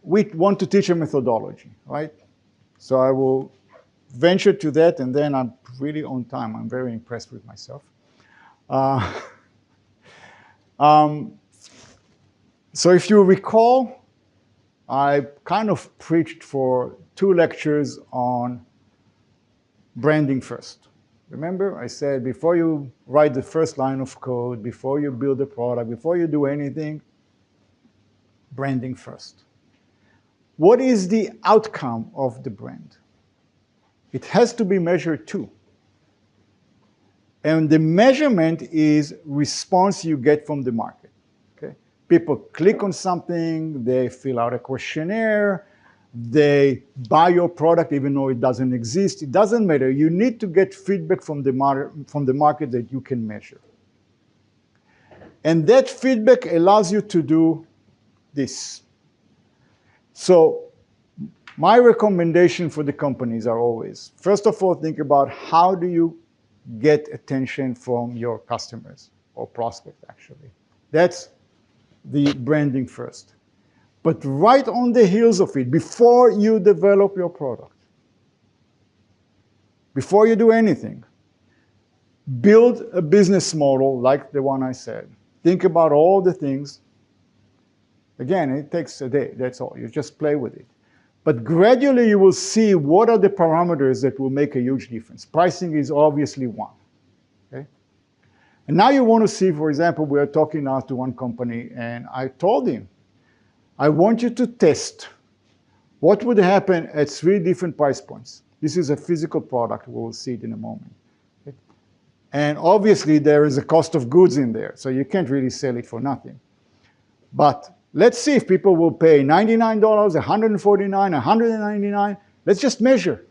we want to teach a methodology, right? So I will venture to that, and then I'm really on time. I'm very impressed with myself. So if you recall, I kind of preached for 2 lectures on branding first. Remember, I said before you write the first line of code, before you build a product, before you do anything, branding first. What is the outcome of the brand? It has to be measured too. And the measurement is response you get from the market. Okay? People click on something, they fill out a questionnaire, they buy your product even though it doesn't exist. It doesn't matter. You need to get feedback from the market that you can measure. And that feedback allows you to do this. So my recommendation for the companies are always, first of all, think about how do you get attention from your customers or prospects, actually. That's the branding first. But right on the heels of it, before you develop your product, before you do anything, build a business model like the one I said. Think about all the things. Again, it takes a day, that's all. You just play with it. But gradually you will see what are the parameters that will make a huge difference. Pricing is obviously one. Okay? And now you want to see, for example, we are talking now to one company, and I told him, I want you to test what would happen at 3 different price points. This is a physical product. We will see it in a moment. Okay? And obviously, there is a cost of goods in there, so you can't really sell it for nothing. But let's see if people will pay $99, $149, $199. Let's just measure,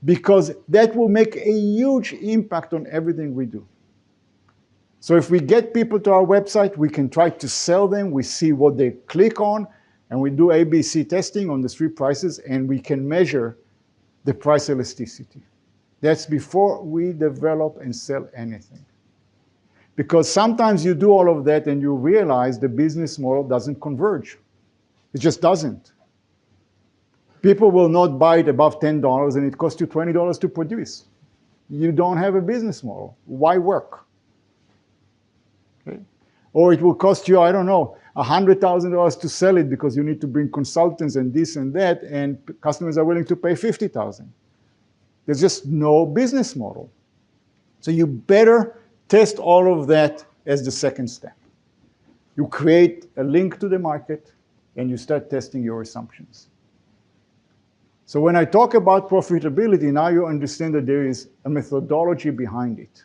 because that will make a huge impact on everything we do. So if we get people to our website, we can try to sell them. We see what they click on, and we do ABC testing on the 3 prices, and we can measure the price elasticity. That's before we develop and sell anything. Because sometimes you do all of that and you realize the business model doesn't converge. It just doesn't. People will not buy it above $10 and it costs you $20 to produce. You don't have a business model. Why work? Okay. Or it will cost you, I don't know, $100,000 to sell it because you need to bring consultants and this and that, and customers are willing to pay $50,000. There's just no business model. So you better test all of that as the second step. You create a link to the market and you start testing your assumptions. So when I talk about profitability, now you understand that there is a methodology behind it.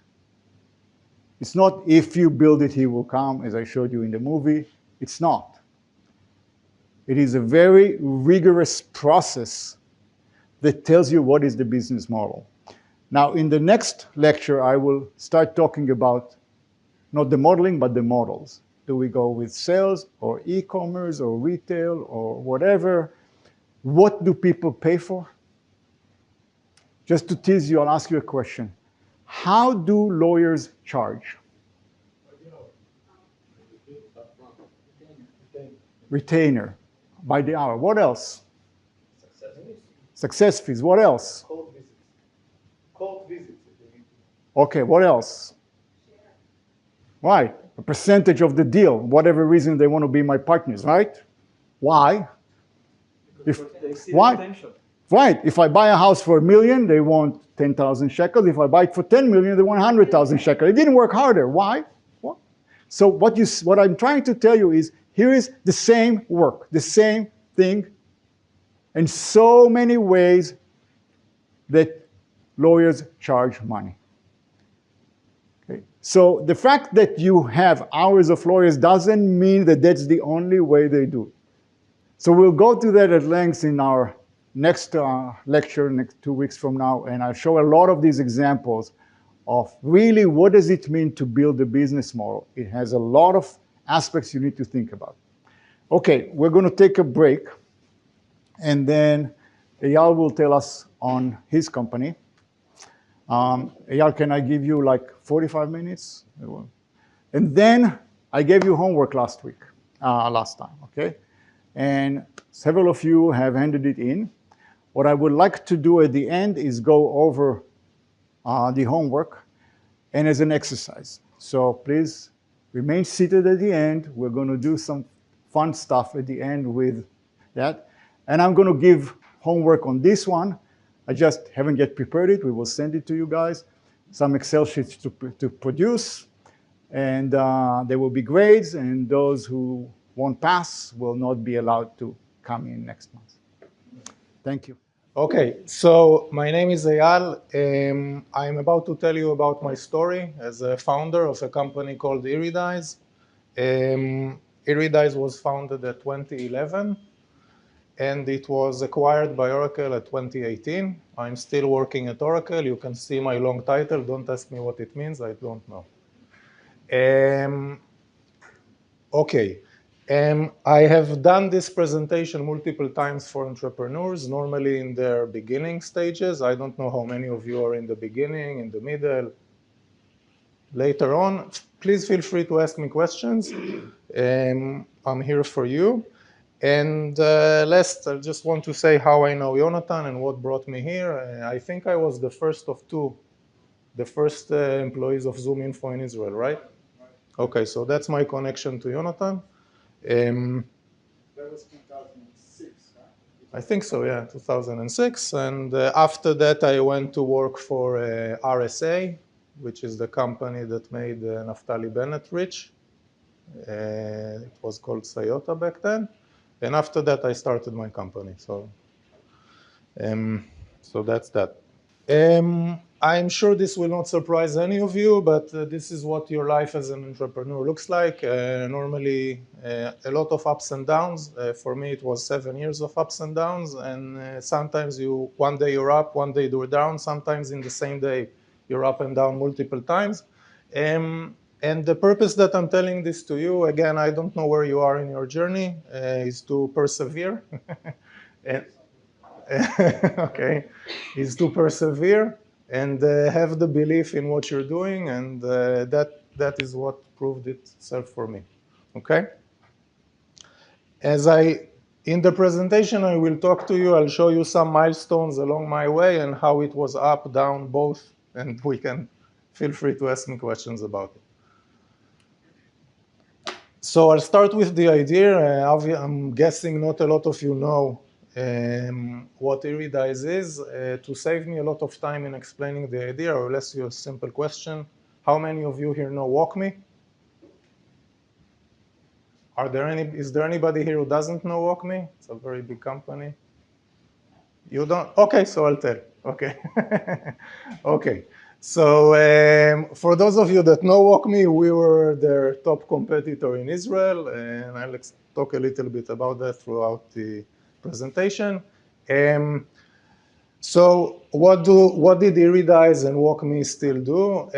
It's not if you build it, he will come, as I showed you in the movie. It's not. It is a very rigorous process that tells you what is the business model. Now, in the next lecture, I will start talking about not the modeling, but the models. Do we go with sales or e-commerce or retail or whatever? What do people pay for? Just to tease you, I'll ask you a question. How do lawyers charge? Retainer, by the hour. What else? Success fees. What else? Court visits. Okay, what else? Right, a percentage of the deal, whatever reason they want to be my partners, right? Why? Why? Potential. Right, if I buy a house for $1 million, they want 10,000 shekels. If I buy it for 10 million, they want 100,000 shekels. It didn't work harder. Why? What? So what I'm trying to tell you is, here is the same work, the same thing, in so many ways that lawyers charge money. Okay? So the fact that you have hours of lawyers doesn't mean that that's the only way they do it. So we'll go to that at length in our next lecture, next 2 weeks from now, and I'll show a lot of these examples of really what does it mean to build a business model. It has a lot of aspects you need to think about. Okay, we're going to take a break, and then Eyal will tell us on his company. Eyal, can I give you like 45 minutes? And then I gave you homework last time, okay? And several of you have handed it in. What I would like to do at the end is go over the homework and as an exercise. So please remain seated at the end. We're going to do some fun stuff at the end with that. And I'm going to give homework on this one. I just haven't yet prepared it. We will send it to you guys. Some Excel sheets to produce. And there will be grades. And those who won't pass will not be allowed to come in next month. Thank you. Okay, so my name is Eyal. I'm about to tell you about my story as a founder of a company called Iridize. Iridize was founded at 2011, and it was acquired by Oracle at 2018. I'm still working at Oracle. You can see my long title. Don't ask me what it means. I don't know. Okay. I have done this presentation multiple times for entrepreneurs, normally in their beginning stages. I don't know how many of you are in the beginning, in the middle, later on. Please feel free to ask me questions. I'm here for you. And last, I just want to say how I know Yonatan and what brought me here. I think I was the first of two, the first employees of Zoom Info in Israel, right? Okay, so that's my connection to Yonatan. That was 2006, huh? I think so, yeah, 2006. And after that, I went to work for RSA, which is the company that made Naftali Bennett rich. It was called Sayota back then. And after that, I started my company. So that's that. I'm sure this will not surprise any of you, but this is what your life as an entrepreneur looks like. Normally, a lot of ups and downs. For me, it was 7 years of ups and downs, and sometimes one day you're up, one day you're down. Sometimes in the same day, you're up and down multiple times. And the purpose that I'm telling this to you, again, I don't know where you are in your journey, is to persevere. and, okay, is to persevere and have the belief in what you're doing, and that is what proved itself for me. Okay. In the presentation, I will talk to you. I'll show you some milestones along my way and how it was up, down, both, and we can feel free to ask me questions about it. So I'll start with the idea. I'm guessing not a lot of you know what Iridize is. To save me a lot of time in explaining the idea, I'll ask you a simple question. How many of you here know WalkMe? Is there anybody here who doesn't know WalkMe? It's a very big company. You don't? Okay, so I'll tell. Okay. Okay. So for those of you that know WalkMe, we were their top competitor in Israel, and I'll talk a little bit about that throughout the presentation. So what did Iridize and WalkMe still do?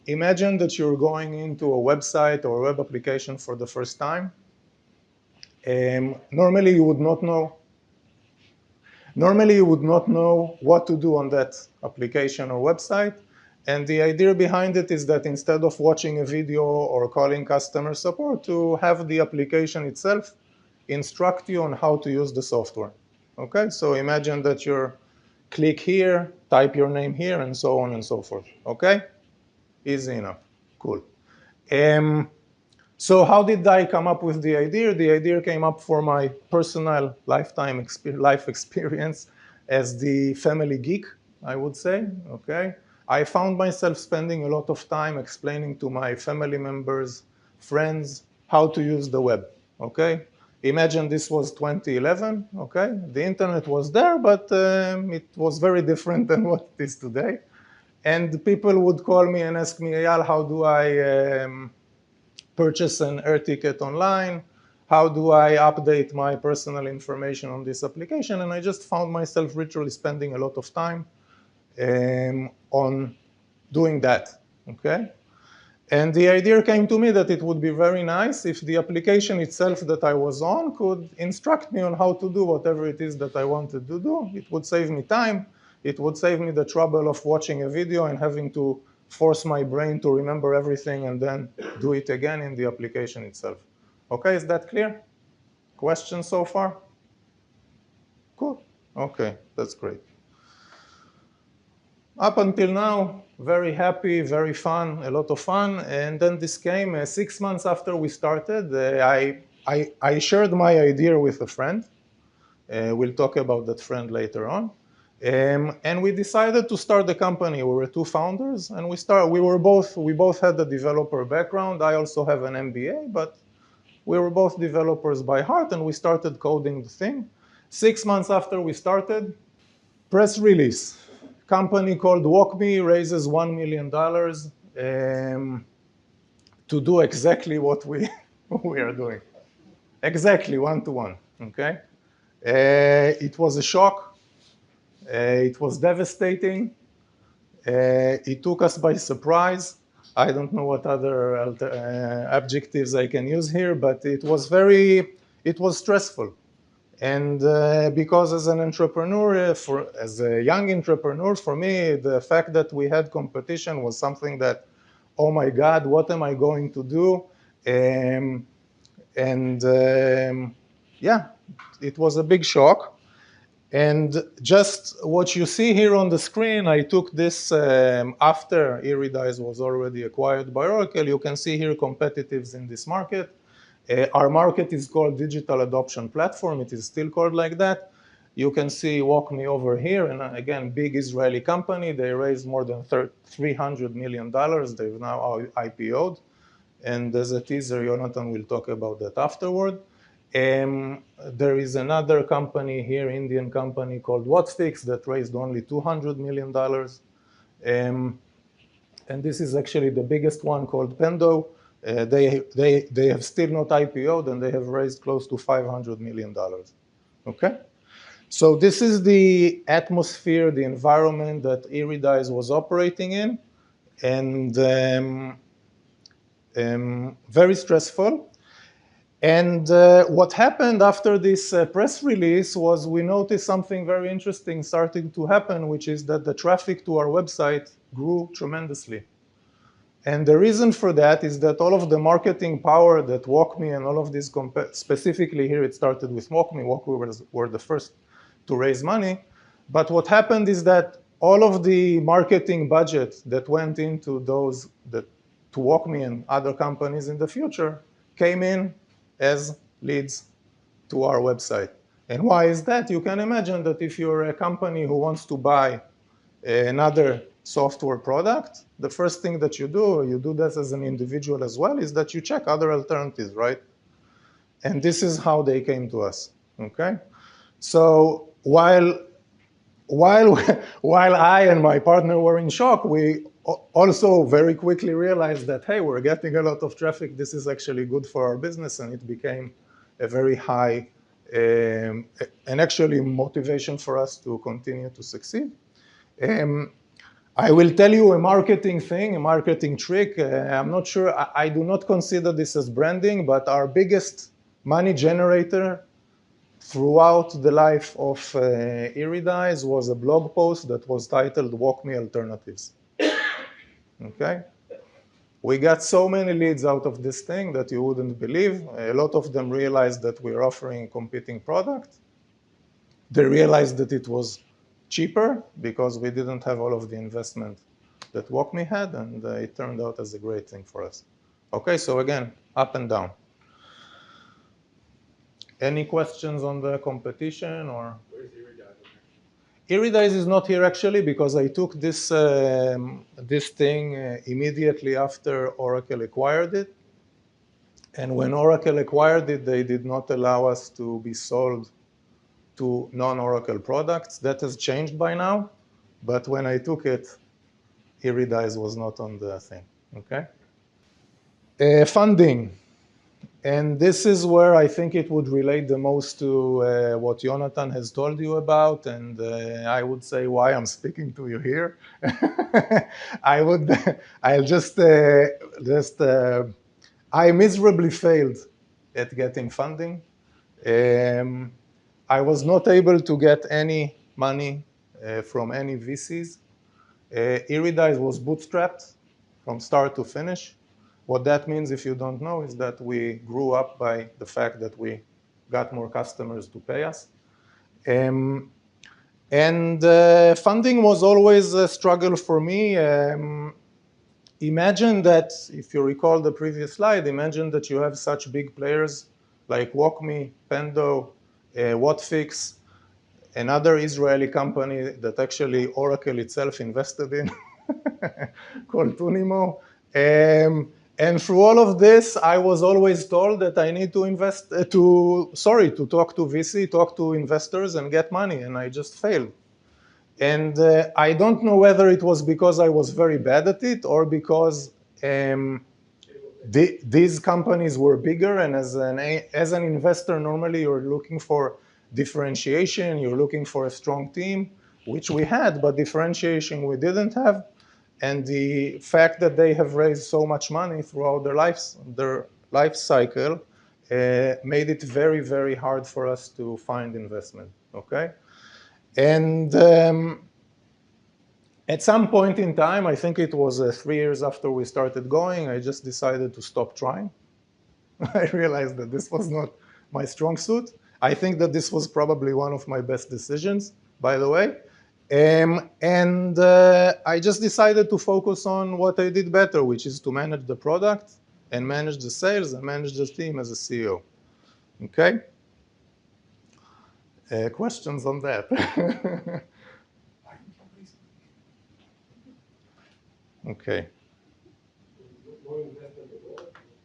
Imagine that you're going into a website or a web application for the first time. Normally you would not know what to do on that application or website. And the idea behind it is that instead of watching a video or calling customer support, to have the application itself instruct you on how to use the software. Okay, so imagine that you're click here, type your name here, and so on and so forth. Okay, easy enough, cool. So how did I come up with the idea? The idea came up for my personal life experience as the family geek, I would say, okay? I found myself spending a lot of time explaining to my family members, friends, how to use the web, okay? Imagine this was 2011, okay? The internet was there, but it was very different than what it is today. And people would call me and ask me, Eyal, how do I purchase an air ticket online? How do I update my personal information on this application? And I just found myself literally spending a lot of time on doing that, okay? And the idea came to me that it would be very nice if the application itself that I was on could instruct me on how to do whatever it is that I wanted to do. It would save me time. It would save me the trouble of watching a video and having to force my brain to remember everything and then do it again in the application itself. Okay, is that clear? Questions so far? Cool. Okay, that's great. Up until now, very happy, very fun, a lot of fun. And then this came 6 months after we started. I shared my idea with a friend. We'll talk about that friend later on. And we decided to start the company. We were two founders, and we both had a developer background. I also have an MBA, but we were both developers by heart, and we started coding the thing. 6 months after we started, press release. Company called WalkMe raises $1 million to do exactly what we are doing. Exactly, one-to-one, okay? It was a shock. It was devastating. It took us by surprise. I don't know what other adjectives I can use here, but it was stressful. And because as an entrepreneur, as a young entrepreneur, for me, the fact that we had competition was something that, oh my God, what am I going to do? Yeah, it was a big shock. And just what you see here on the screen, I took this after Iridize was already acquired by Oracle. You can see here competitives in this market. Our market is called Digital Adoption Platform. It is still called like that. You can see WalkMe over here, and again, big Israeli company. They raised more than $300 million. They've now IPO'd. And as a teaser, Yonatan will talk about that afterward. There is another company here, Indian company called Whatfix, that raised only $200 million. And this is actually the biggest one, called Pendo. They have still not IPO'd, and they have raised close to $500 million. Okay? So this is the atmosphere, the environment that Iridize was operating in, and very stressful. And what happened after this press release was we noticed something very interesting starting to happen, which is that the traffic to our website grew tremendously. And the reason for that is that all of the marketing power that WalkMe and all of these, specifically here it started with WalkMe. WalkMe were the first to raise money. But what happened is that all of the marketing budget that went into those, to WalkMe and other companies in the future, came in as leads to our website. And why is that? You can imagine that if you're a company who wants to buy another software product, the first thing that you do this as an individual as well, is that you check other alternatives, right? And this is how they came to us, okay? So while I and my partner were in shock, we also very quickly realized that, hey, we're getting a lot of traffic. This is actually good for our business, and it became a very high and actually motivation for us to continue to succeed. I will tell you a marketing thing, a marketing trick. I'm not sure, I do not consider this as branding, but our biggest money generator throughout the life of Iridize was a blog post that was titled WalkMe Alternatives. Okay? We got so many leads out of this thing that you wouldn't believe. A lot of them realized that we're offering competing product. They realized that it was cheaper because we didn't have all of the investment that WalkMe had, and it turned out as a great thing for us. Okay, so again, up and down. Any questions on the competition or? Where's Iridize? Iridize is not here actually because I took this this thing immediately after Oracle acquired it. And when Oracle acquired it, they did not allow us to be sold to non-Oracle products. That has changed by now. But when I took it, Iridize was not on the thing, okay? Funding. And this is where I think it would relate the most to what Yonatan has told you about, and I would say why I'm speaking to you here. I miserably failed at getting funding. I was not able to get any money from any VCs. Iridize was bootstrapped from start to finish. What that means, if you don't know, is that we grew up by the fact that we got more customers to pay us. And funding was always a struggle for me. Imagine that, if you recall the previous slide, imagine that you have such big players like WalkMe, Pendo, Whatfix, another Israeli company that actually Oracle itself invested in, called Tunimo. And through all of this, I was always told that I need to to talk to VC, talk to investors and get money, and I just failed. And I don't know whether it was because I was very bad at it or because these companies were bigger, and as an investor, normally you're looking for differentiation, you're looking for a strong team, which we had, but differentiation we didn't have. And the fact that they have raised so much money throughout their life cycle made it very, very hard for us to find investment, okay? And at some point in time, I think it was 3 years after we started going, I just decided to stop trying. I realized that this was not my strong suit. I think that this was probably one of my best decisions, by the way. And I just decided to focus on what I did better, which is to manage the product and manage the sales and manage the team as a CEO, okay? Questions on that? Okay.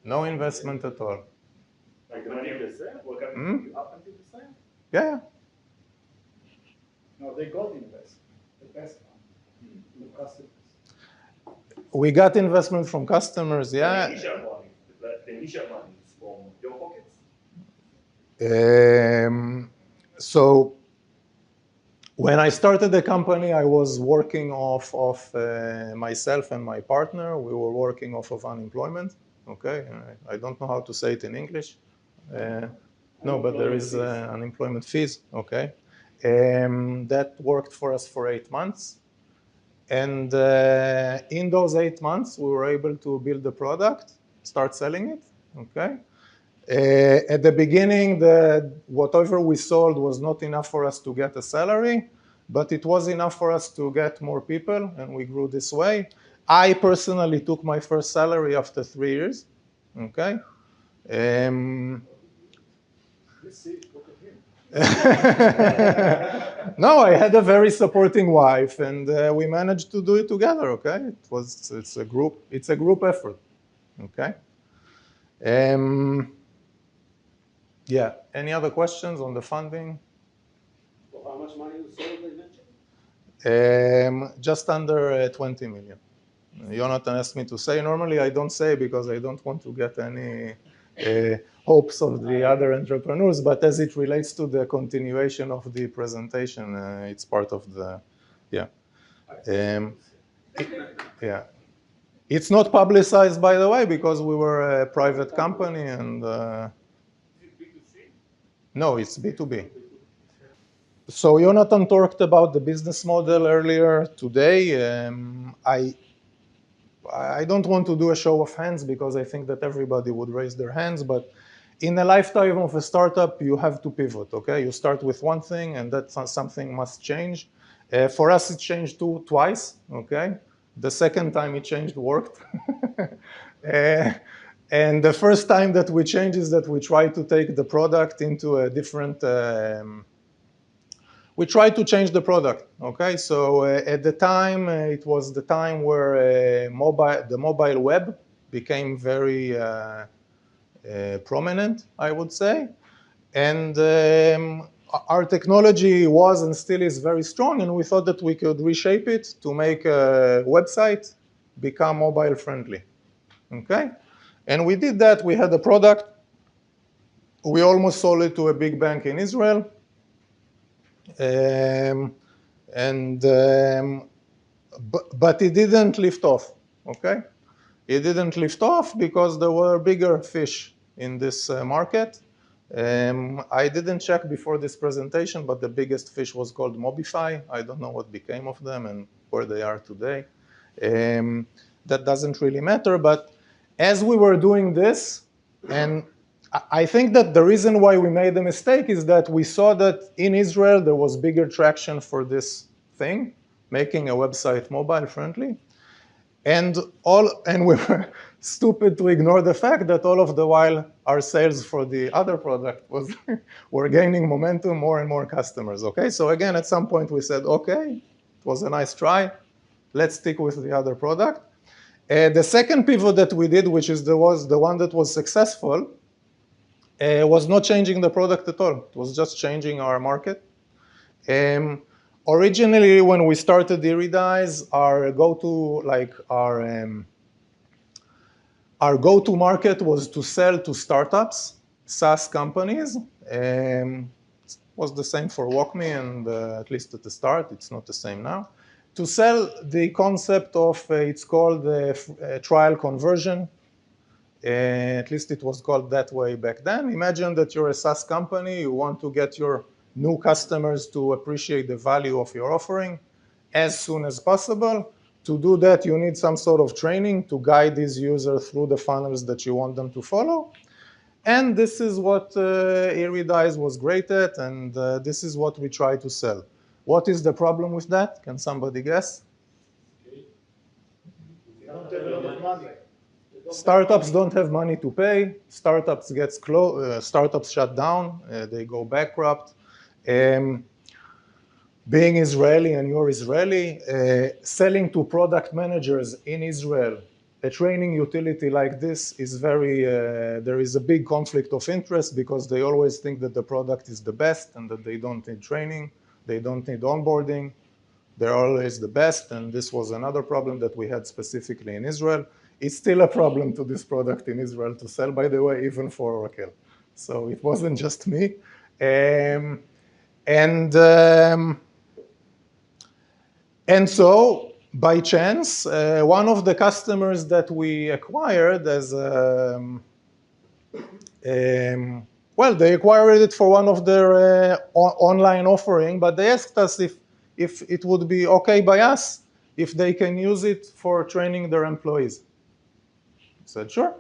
No investment at all. Like the money the same? What happened to you up until the same? Yeah. No, they got investment, the best one, the customers. We got investment from customers, yeah. The initial money is from your pockets? So when I started the company, I was working off of myself and my partner. We were working off of unemployment. Okay, I don't know how to say it in English. No, but there is unemployment fees. Okay, that worked for us for 8 months. And in those 8 months, we were able to build the product, start selling it. Okay. At the beginning, whatever we sold was not enough for us to get a salary, but it was enough for us to get more people, and we grew this way. I personally took my first salary after 3 years. Okay. No, I had a very supporting wife, and we managed to do it together. Okay, it's a group effort. Okay. Yeah. Any other questions on the funding? So how much money you sold eventually? Just under 20 million. Yonatan asked me to say. Normally, I don't say because I don't want to get any hopes of the other entrepreneurs, but as it relates to the continuation of the presentation, it's part of the, yeah. Yeah. It's not publicized, by the way, because we were a private company and. No, it's B2B. So Yonatan talked about the business model earlier today. I don't want to do a show of hands because I think that everybody would raise their hands, but in the lifetime of a startup, you have to pivot, okay? You start with one thing and that something must change. For us, it changed twice, okay? The second time it changed worked. And the first time that we changed is that we tried to take the product into a different, we tried to change the product, okay? So at the time, it was the time where the mobile web became very prominent, I would say. And our technology was and still is very strong, and we thought that we could reshape it to make a website become mobile friendly, okay? And we did that. We had a product. We almost sold it to a big bank in Israel. But it didn't lift off, okay? It didn't lift off because there were bigger fish in this market. I didn't check before this presentation, but the biggest fish was called Mobify. I don't know what became of them and where they are today. That doesn't really matter, but as we were doing this, and I think that the reason why we made the mistake is that we saw that in Israel there was bigger traction for this thing, making a website mobile friendly. And we were stupid to ignore the fact that all of the while our sales for the other product were gaining momentum, more and more customers, okay? So again, at some point we said, okay, it was a nice try. Let's stick with the other product. The second pivot that we did, which was the one that was successful, was not changing the product at all. It was just changing our market. Originally, when we started Iridize, our go-to market was to sell to startups, SaaS companies. It was the same for WalkMe, and at least at the start, it's not the same now. To sell the concept of, it's called trial conversion. At least it was called that way back then. Imagine that you're a SaaS company. You want to get your new customers to appreciate the value of your offering as soon as possible. To do that, you need some sort of training to guide these users through the funnels that you want them to follow. And this is what Iridize was great at, and this is what we try to sell. What is the problem with that? Can somebody guess? Startups don't have money to pay. Startups shut down. They go bankrupt. Being Israeli and you're Israeli, selling to product managers in Israel, a training utility like this is very, there is a big conflict of interest because they always think that the product is the best and that they don't need training, they don't need onboarding, they're always the best, and this was another problem that we had specifically in Israel. It's still a problem to this product in Israel to sell, by the way, even for Oracle. So it wasn't just me. And so, by chance, one of the customers that we acquired as, well, they acquired it for one of their online offering, but they asked us if it would be okay by us if they can use it for training their employees. I said, sure,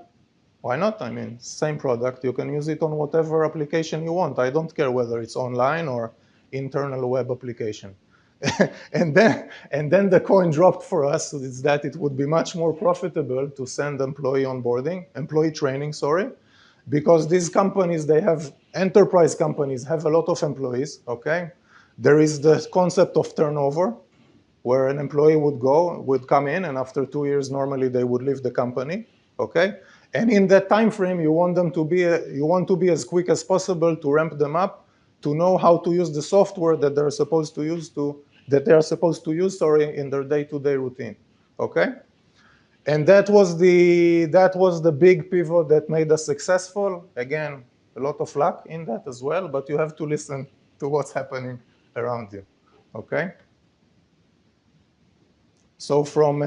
why not? I mean, same product, you can use it on whatever application you want. I don't care whether it's online or internal web application. and then the coin dropped for us is that it would be much more profitable to send employee training, because these companies, they have, enterprise companies have a lot of employees, okay? There is the concept of turnover, where an employee would come in, and after 2 years, normally they would leave the company, okay? And in that time frame, you want to be as quick as possible to ramp them up, to know how to use the software that they're supposed to use in their day-to-day routine, okay? And that was the big pivot that made us successful. Again, a lot of luck in that as well, but you have to listen to what's happening around you, okay? So from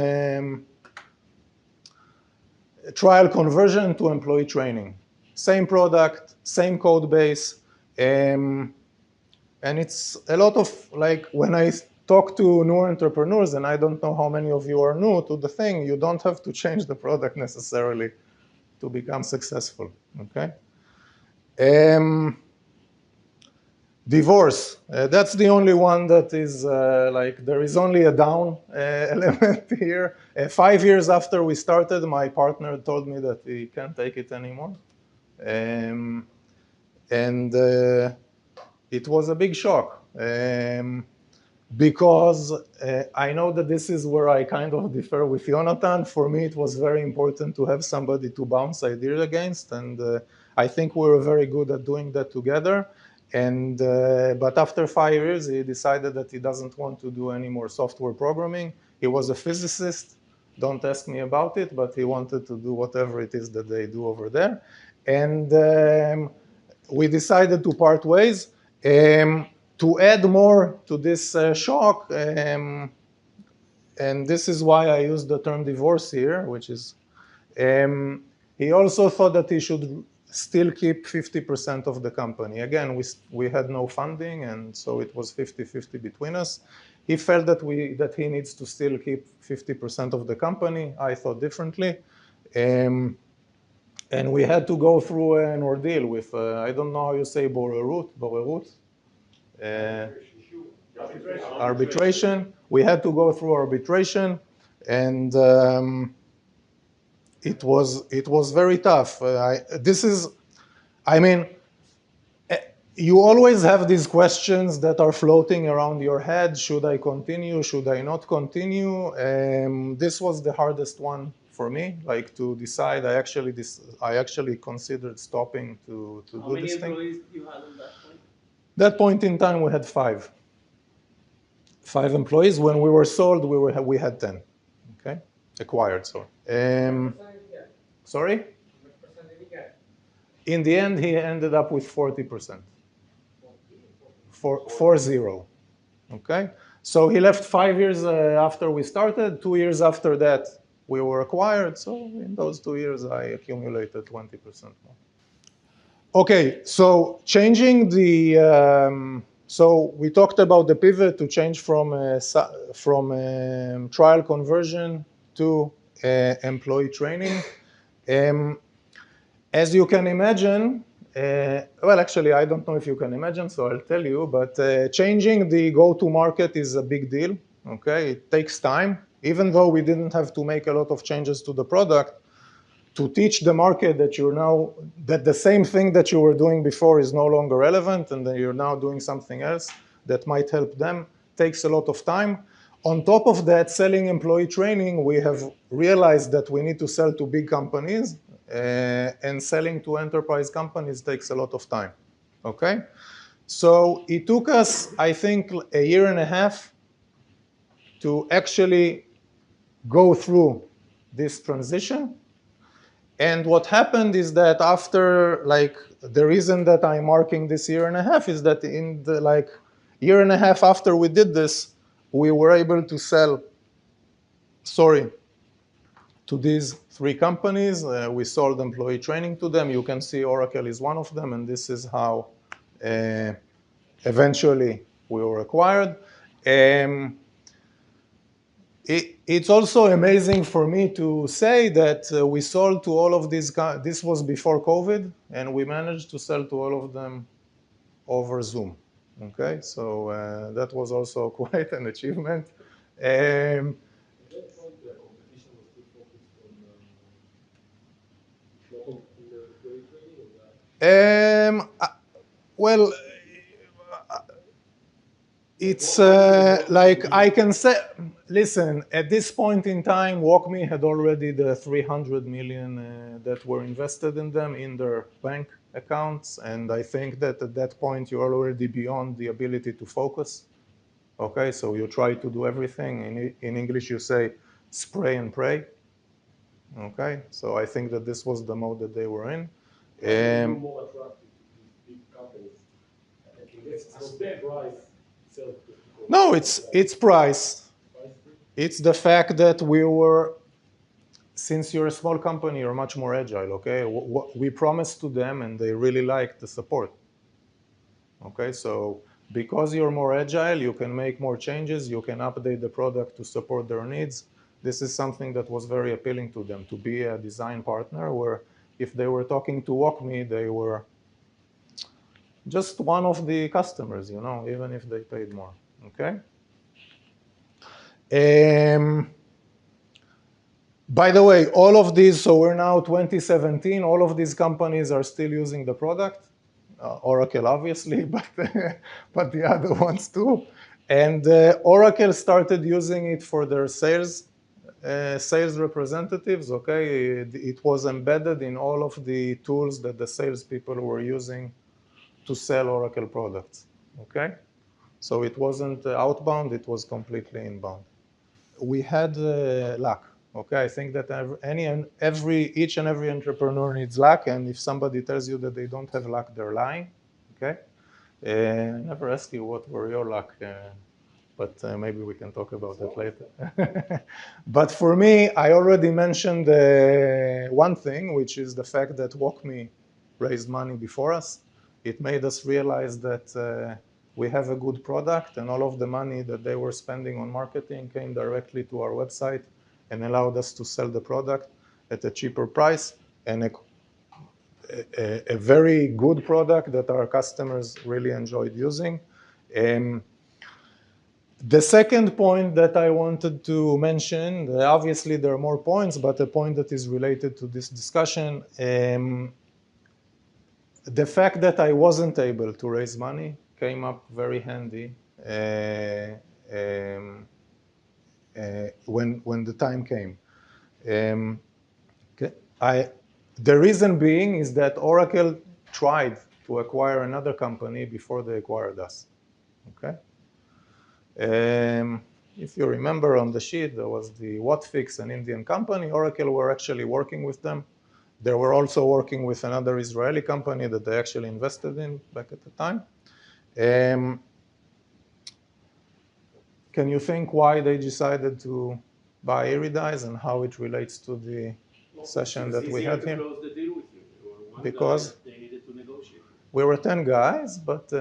trial conversion to employee training. Same product, same code base, and it's a lot of, like, when I talk to new entrepreneurs, and I don't know how many of you are new to the thing, you don't have to change the product necessarily to become successful, okay? Divorce, that's the only one that is like, there is only a down element here. 5 years after we started, my partner told me that he can't take it anymore. And it was a big shock. Because I know that this is where I kind of differ with Yonatan. For me, it was very important to have somebody to bounce ideas against, and I think we were very good at doing that together. And but after 5 years, he decided that he doesn't want to do any more software programming. He was a physicist. Don't ask me about it, but he wanted to do whatever it is that they do over there. And we decided to part ways. To add more to this shock, and this is why I use the term divorce here, which is, he also thought that he should still keep 50% of the company. Again, we had no funding, and so it was 50-50 between us. He felt that he needs to still keep 50% of the company. I thought differently. And we had to go through an ordeal with, I don't know how you say borerut. Arbitration. We had to go through arbitration, and it was very tough. You always have these questions that are floating around your head. Should I continue? Should I not continue? This was the hardest one for me, like, to decide. I actually considered stopping to do this thing. How many employees you had at that point? That point in time, we had 5 employees. When we were sold, we had 10. Okay, acquired. Sorry. Sorry. In the end, he ended up with 40%. 40. Okay. So he left 5 years after we started. 2 years after that, we were acquired. So in those 2 years, I accumulated 20% more. Okay, so changing the, so we talked about the pivot to change from trial conversion to employee training. As you can imagine, well, actually, I don't know if you can imagine, so I'll tell you, but changing the go-to-market is a big deal, okay? It takes time. Even though we didn't have to make a lot of changes to the product, to teach the market that that the same thing that you were doing before is no longer relevant, and that you're now doing something else that might help them, takes a lot of time. On top of that, selling employee training, we have realized that we need to sell to big companies, and selling to enterprise companies takes a lot of time, okay? So it took us, I think, a year and a half to actually go through this transition. And what happened is that after, like, the reason that I'm marking this year and a half is that in the, like, year and a half after we did this, we were able to sell, to these 3 companies. We sold employee training to them. You can see Oracle is one of them, and this is how eventually we were acquired. It's also amazing for me to say that we sold to all of these guys. This was before COVID, and we managed to sell to all of them over Zoom. Okay, so that was also quite an achievement. Well, it's like I can say, listen, at this point in time, WalkMe had already the 300 million that were invested in them in their bank accounts. And I think that at that point, you're already beyond the ability to focus. Okay, so you try to do everything. In English, you say spray and pray. Okay, so I think that this was the mode that they were in. More attractive to big companies. It's their price. No, it's price. It's the fact that we were, since you're a small company, you're much more agile, okay? What we promised to them, and they really liked the support. Okay, so because you're more agile, you can make more changes, you can update the product to support their needs. This is something that was very appealing to them, to be a design partner, where if they were talking to WalkMe, they were just one of the customers, you know, even if they paid more, okay? By the way, all of these, so we're now 2017, all of these companies are still using the product. Oracle, obviously, but the other ones too. And Oracle started using it for their sales representatives, okay? It was embedded in all of the tools that the salespeople were using to sell Oracle products, okay? So it wasn't outbound, it was completely inbound. We had luck, okay? I think that each and every entrepreneur needs luck, and if somebody tells you that they don't have luck, they're lying, okay? I never asked you what were your luck, but maybe we can talk about that later. But for me, I already mentioned one thing, which is the fact that WalkMe raised money before us. It made us realize that we have a good product, and all of the money that they were spending on marketing came directly to our website and allowed us to sell the product at a cheaper price and a very good product that our customers really enjoyed using. The second point that I wanted to mention, obviously there are more points, but a point that is related to this discussion, the fact that I wasn't able to raise money came up very handy when the time came. The reason being is that Oracle tried to acquire another company before they acquired us, okay? If you remember on the sheet, there was the Whatfix, an Indian company. Oracle were actually working with them. They were also working with another Israeli company that they actually invested in back at the time. Can you think why they decided to buy Iridize and how it relates to the session that we had here? Close the deal with you. Because they needed to negotiate. we were 10 guys, but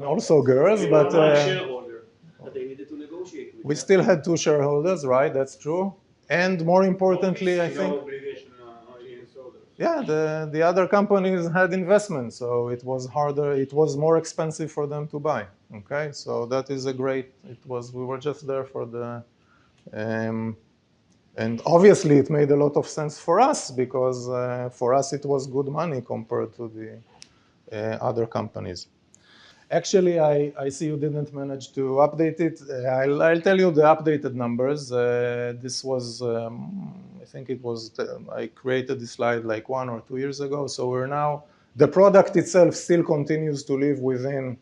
also girls. But shareholder, but they needed to negotiate with we still had 2 shareholders, right? That's true. And more importantly, I think, yeah, the other companies had investments, so it was harder. It was more expensive for them to buy. Okay, so that is a great. We were just there for the And obviously, it made a lot of sense for us because for us, it was good money compared to the other companies. Actually, I see you didn't manage to update it. I'll tell you the updated numbers. This was, I think it was, I created this slide like 1 or 2 years ago. So we're now, the product itself still continues to live within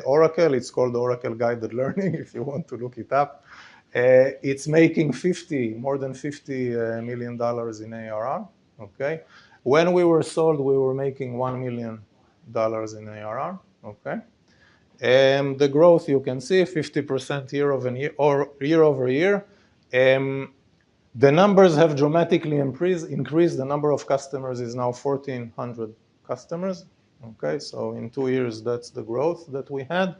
Oracle. It's called Oracle Guided Learning, if you want to look it up. It's making more than $50 million in ARR, okay? When we were sold, we were making $1 million in ARR, okay? The growth you can see 50% year over year. The numbers have dramatically increased. The number of customers is now 1,400 customers. Okay, so in 2 years, that's the growth that we had.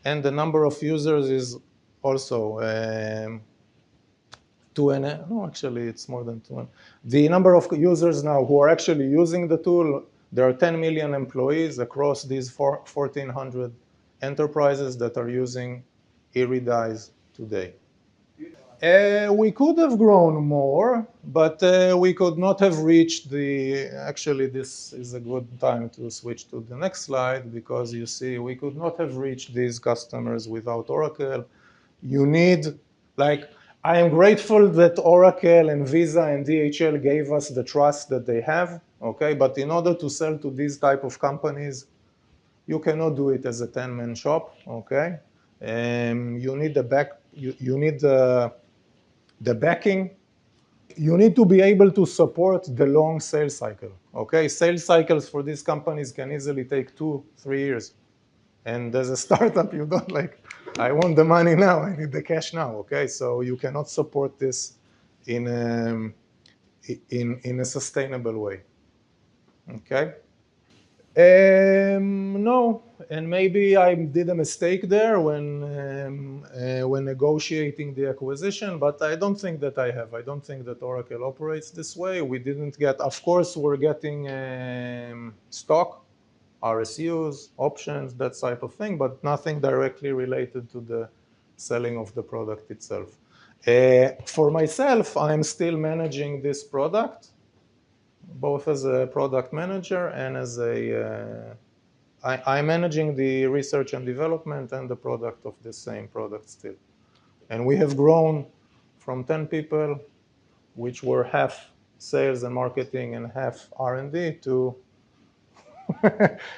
And the number of users is also actually, it's more than 2. The number of users now who are actually using the tool, there are 10 million employees across these 1,400 enterprises that are using Iridize today. We could have grown more, but we could not have reached actually this is a good time to switch to the next slide because you see we could not have reached these customers without Oracle. You need, I am grateful that Oracle and Visa and DHL gave us the trust that they have, okay? But in order to sell to these type of companies, you cannot do it as a 10-man shop, okay? You need the backing. You need to be able to support the long sales cycle, okay? Sales cycles for these companies can easily take 2-3 years. And as a startup, you don't I want the money now, I need the cash now, okay? So you cannot support this in a sustainable way, okay? No, and maybe I did a mistake there when negotiating the acquisition, but I don't think that I have. I don't think that Oracle operates this way. We didn't get, of course, we're getting stock, RSUs, options, that type of thing, but nothing directly related to the selling of the product itself. For myself, I'm still managing this product, both as a product manager and as I'm managing the research and development and the product of the same product still. And we have grown from 10 people, which were half sales and marketing and half R&D, to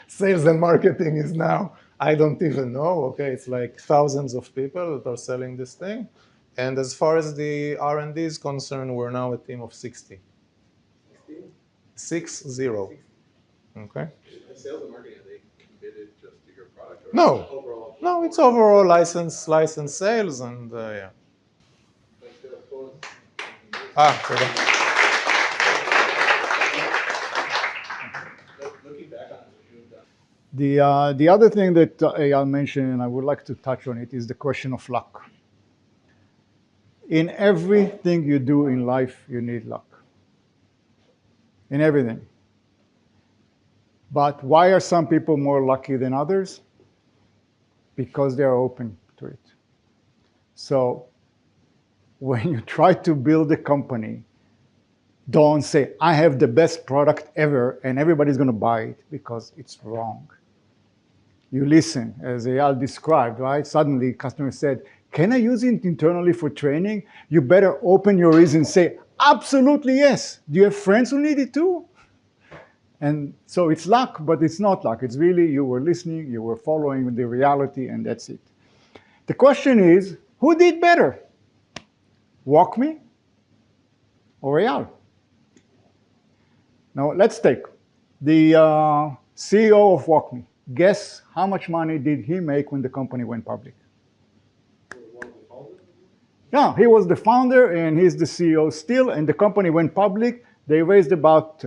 sales and marketing is now, I don't even know, okay? It's like thousands of people that are selling this thing. And as far as the R&D is concerned, we're now a team of 60. 60. Okay. And sales and marketing, are they committed just to your product? Or No. overall? No, it's overall license sales and yeah. Looking back on what you've done. The other thing that Eyal mentioned, and I would like to touch on it, is the question of luck. In everything you do in life, you need luck. In everything. But why are some people more lucky than others? Because they are open to it. So when you try to build a company, don't say, I have the best product ever and everybody's going to buy it, because it's wrong. You listen, as Eyal described, right? Suddenly, customer said, can I use it internally for training? You better open your ears and say, absolutely yes. Do you have friends who need it too? And so it's luck, but it's not luck. It's really you were listening, you were following the reality, and that's it. The question is, who did better? WalkMe or Eyal? Now let's take the CEO of WalkMe. Guess how much money did he make when the company went public? Yeah, he was the founder and he's the CEO still, and the company went public. They raised about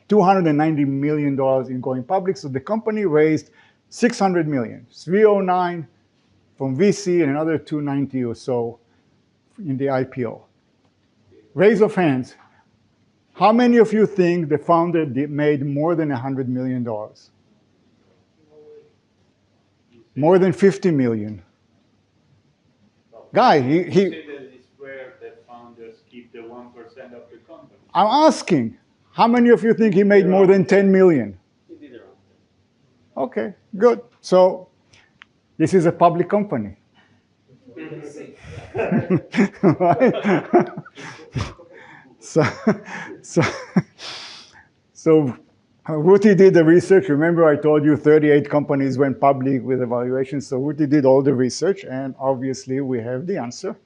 $290 million in going public, so the company raised $600 million, 309 from VC and another 290 or so in the IPO. Raise of hands. How many of you think the founder made more than $100 million? More than 50 million. Guy, he say that it's rare that founders keep the $1 I'm asking, how many of you think he made more than 10 million? He did around. Okay, good. So this is a public company. Right? So Ruti did the research. Remember I told you 38 companies went public with evaluations. So Ruti did all the research, and obviously we have the answer.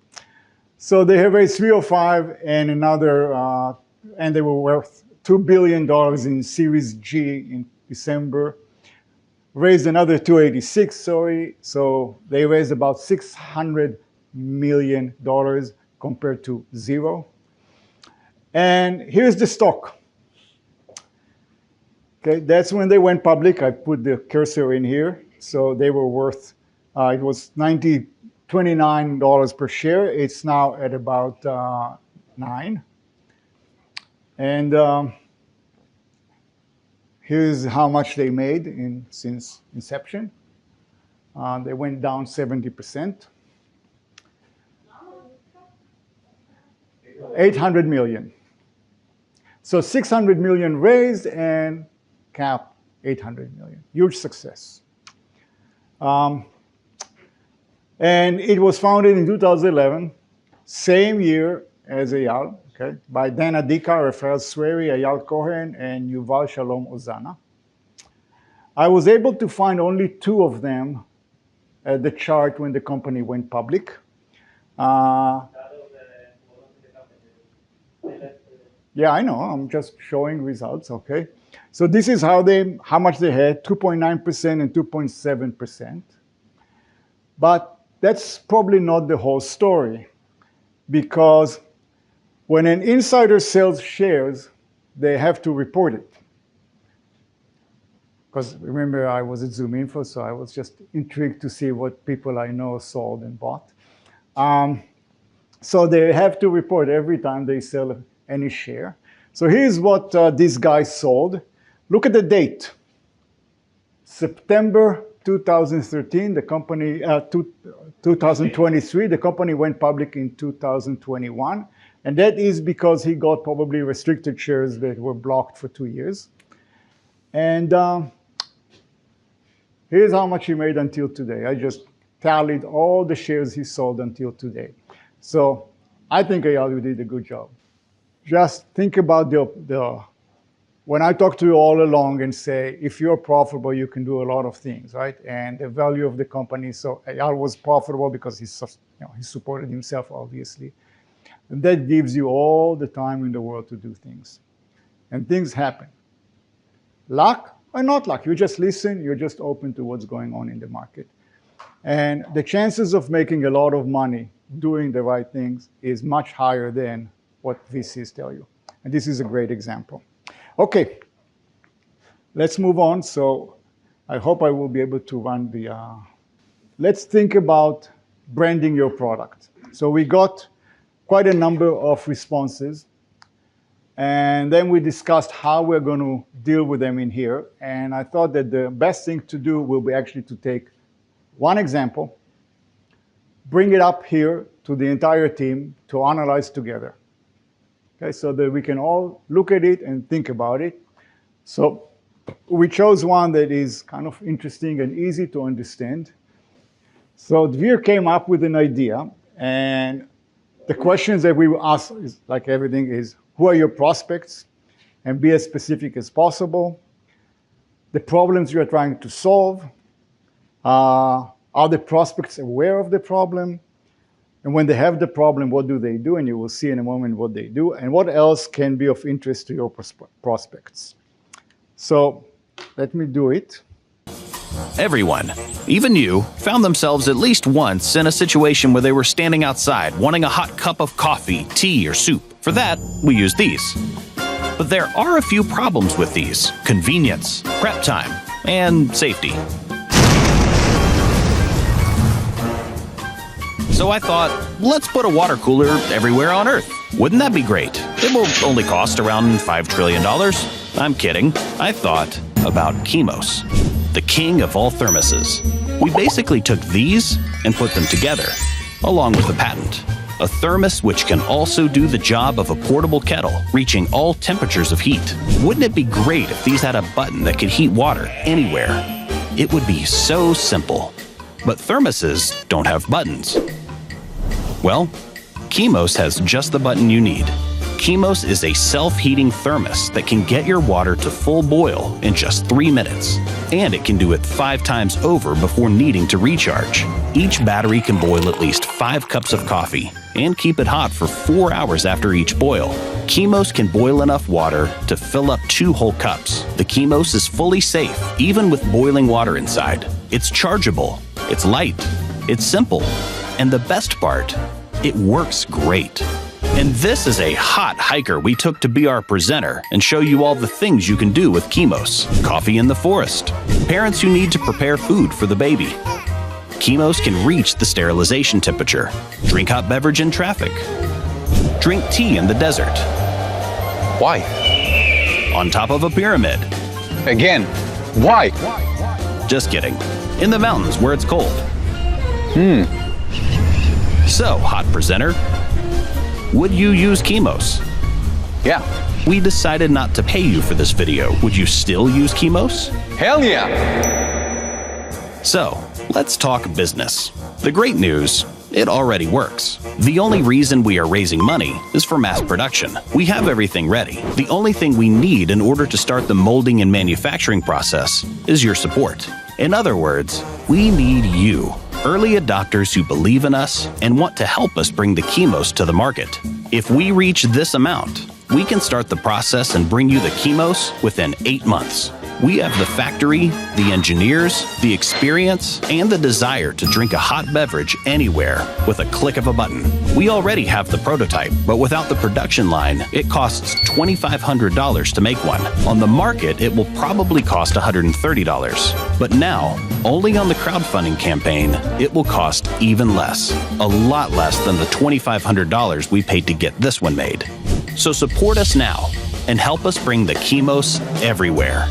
So they have raised 305 and another, and they were worth $2 billion in Series G in December. Raised another 286, sorry. So they raised about $600 million compared to zero. And here's the stock. Okay, that's when they went public. I put the cursor in here. So they were worth, it was $29 per share. It's now at about $9. And here's how much they made since inception. They went down 70%. 800 million. So 600 million raised and cap 800 million. Huge success. And it was founded in 2011, same year as Eyal, okay, by Dan Adika, Rafael Sweri, Eyal Cohen, and Yuval Shalom Ozana. I was able to find only 2 of them at the chart when the company went public. Yeah, I know, I'm just showing results, okay? So this is how much they had, 2.9% and 2.7%. But that's probably not the whole story, because when an insider sells shares, they have to report it. Because remember, I was at ZoomInfo, so I was just intrigued to see what people I know sold and bought. So they have to report every time they sell any share. So here's what these guys sold. Look at the date. September 2013, the company, 2023, the company went public in 2021. And that is because he got probably restricted shares that were blocked for 2 years. And here's how much he made until today. I just tallied all the shares he sold until today. So I think Eyal did a good job. Just think about when I talk to you all along and say, if you're profitable, you can do a lot of things, right? And the value of the company. So Eyal was profitable because he supported himself, obviously. And that gives you all the time in the world to do things. And things happen. Luck or not luck. You just listen, you're just open to what's going on in the market. And the chances of making a lot of money doing the right things is much higher than what VCs tell you. And this is a great example. Okay, let's move on. So I hope I will be able to run the, let's think about branding your product. So we got quite a number of responses. And then we discussed how we're going to deal with them in here. And I thought that the best thing to do will be actually to take one example, bring it up here to the entire team to analyze together. Okay, so that we can all look at it and think about it. So we chose one that is kind of interesting and easy to understand. So Dvir came up with an idea, and the questions that we will ask is, like everything, is who are your prospects? And be as specific as possible. The problems you are trying to solve. Are the prospects aware of the problem? And when they have the problem, what do they do? And you will see in a moment what they do. And what else can be of interest to your prospects? So let me do it. Everyone, even you, found themselves at least once in a situation where they were standing outside wanting a hot cup of coffee, tea, or soup. For that, we use these. But there are a few problems with these: convenience, prep time, and safety. So I thought, let's put a water cooler everywhere on Earth. Wouldn't that be great? It will only cost around $5 trillion. I'm kidding. I thought about Chemos, the king of all thermoses. We basically took these and put them together, along with the patent. A thermos which can also do the job of a portable kettle, reaching all temperatures of heat. Wouldn't it be great if these had a button that could heat water anywhere? It would be so simple. But thermoses don't have buttons. Well, Chemos has just the button you need. Chemos is a self-heating thermos that can get your water to full boil in just 3 minutes. And it can do it 5 times over before needing to recharge. Each battery can boil at least 5 cups of coffee and keep it hot for 4 hours after each boil. Chemos can boil enough water to fill up 2 whole cups. The Chemos is fully safe, even with boiling water inside. It's chargeable, it's light, it's simple, and the best part, it works great. And this is a hot hiker we took to be our presenter and show you all the things you can do with Chemos. Coffee in the forest. Parents who need to prepare food for the baby. Chemos can reach the sterilization temperature. Drink hot beverage in traffic. Drink tea in the desert. Why? On top of a pyramid. Again, why? Just kidding. In the mountains where it's cold. So, hot presenter, would you use Chemos? Yeah. We decided not to pay you for this video. Would you still use Chemos? Hell yeah! So, let's talk business. The great news, it already works. The only reason we are raising money is for mass production. We have everything ready. The only thing we need in order to start the molding and manufacturing process is your support. In other words, we need you. Early adopters who believe in us and want to help us bring the Chemos to the market. If we reach this amount, we can start the process and bring you the Chemos within 8 months. We have the factory, the engineers, the experience, and the desire to drink a hot beverage anywhere with a click of a button. We already have the prototype, but without the production line, it costs $2,500 to make one. On the market, it will probably cost $130. But now, only on the crowdfunding campaign, it will cost even less. A lot less than the $2,500 we paid to get this one made. So support us now and help us bring the Chemos everywhere.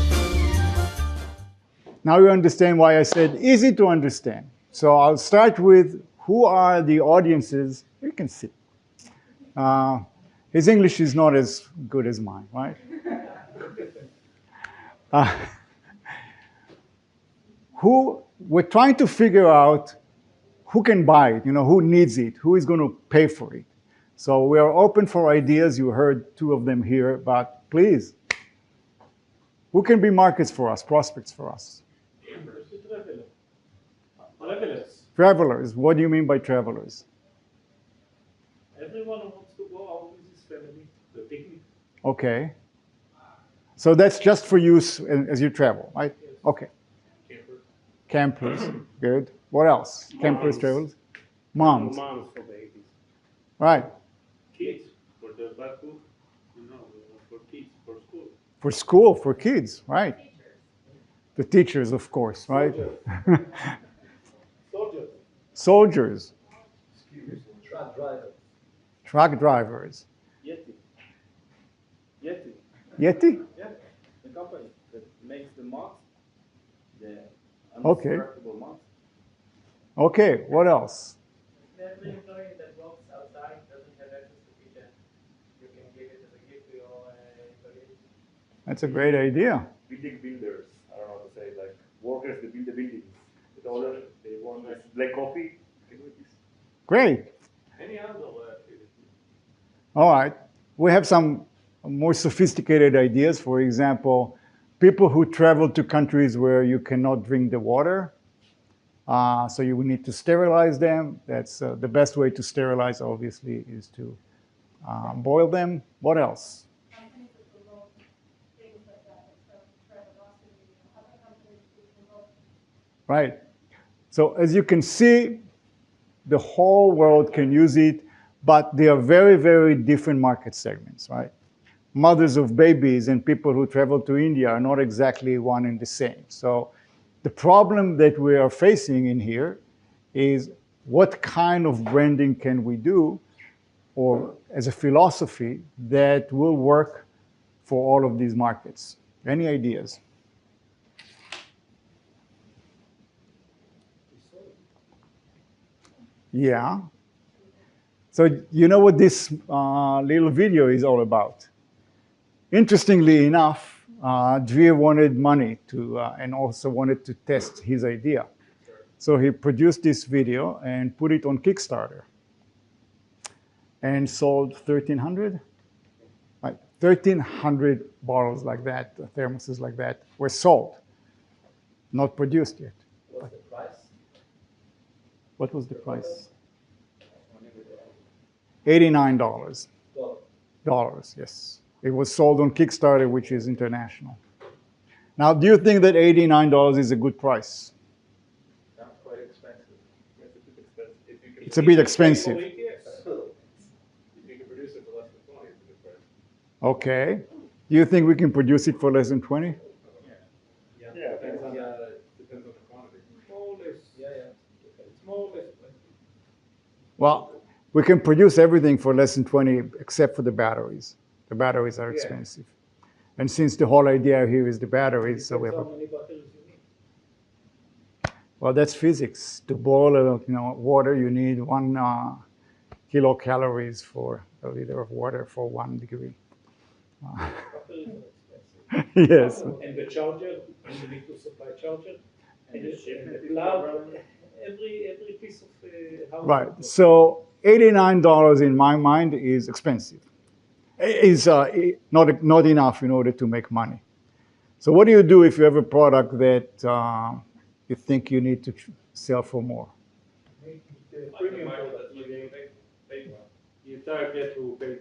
Now you understand why I said easy to understand. So I'll start with who are the audiences. You can see. His English is not as good as mine, right? We're trying to figure out who can buy it, who needs it, who is going to pay for it. So we are open for ideas. You heard 2 of them here, but please, who can be markets for us, prospects for us? Travelers. Travelers. What do you mean by travelers? Everyone who wants to go out with his family, the picnic. Okay. So that's just for use as you travel, right? Yes. Okay. Campers. Campers. Good. What else? Campers, travelers. Moms. Moms for babies. Right. Kids for the backbook. For kids, for school. For school, for kids, right? The teachers, of course, right? Soldiers. Soldiers. Truck drivers. Truck drivers. Yeti. Yeti? Yeah. The company that makes the masks. The Okay. undestructible masks. Okay, what else? Every employee that works outside doesn't have access to kitchen. You can give it as a gift to your employees. That's a great idea. Building builders, I don't know how to say it, like workers that build the buildings. The owner, they want this black coffee. Can we this? Great. Any other activity. All right. We have some more sophisticated ideas. For example, people who travel to countries where you cannot drink the water. So you will need to sterilize them. That's the best way to sterilize, obviously, is to boil them. What else? Companies that promote things like that, Profitability, other companies that promote. Right. So as you can see, the whole world can use it, but they are very, very different market segments, right? Mothers of babies and people who travel to India are not exactly one and the same. So the problem that we are facing in here is what kind of branding can we do, or as a philosophy that will work for all of these markets. Any ideas? Yeah. So you know what this little video is all about. Interestingly enough, Dvir wanted money to, and also wanted to test his idea. So he produced this video and put it on Kickstarter and sold 1,300. Right, 1,300 bottles like that, thermoses like that, were sold, not produced yet. What's the price? What was the price? $89. Dollars, yes. It was sold on Kickstarter, which is international. Now, do you think that $89 is a good price? Sounds quite expensive. It's a bit expensive. If you can produce it for less than 20, it's a good price. Okay. Do you think we can produce it for less than 20? Yeah, Depends on the quantity. More or less. Yeah. It's more or less. Well, we can produce everything for less than 20 except for the batteries. The batteries are expensive. And since the whole idea here is the batteries, so we have How many bottles you need? well, that's physics. To boil water, you need 1 kilocalories for a liter of water for 1 degree. Bottles are expensive. Yes. And the charger, and you need to supply charger, and the the shipment is plug, covered. every piece of house. Right. So $89 in my mind is expensive. Is not enough in order to make money. So what do you do if you have a product that you think you need to sell for more? Premium product, you target to pay.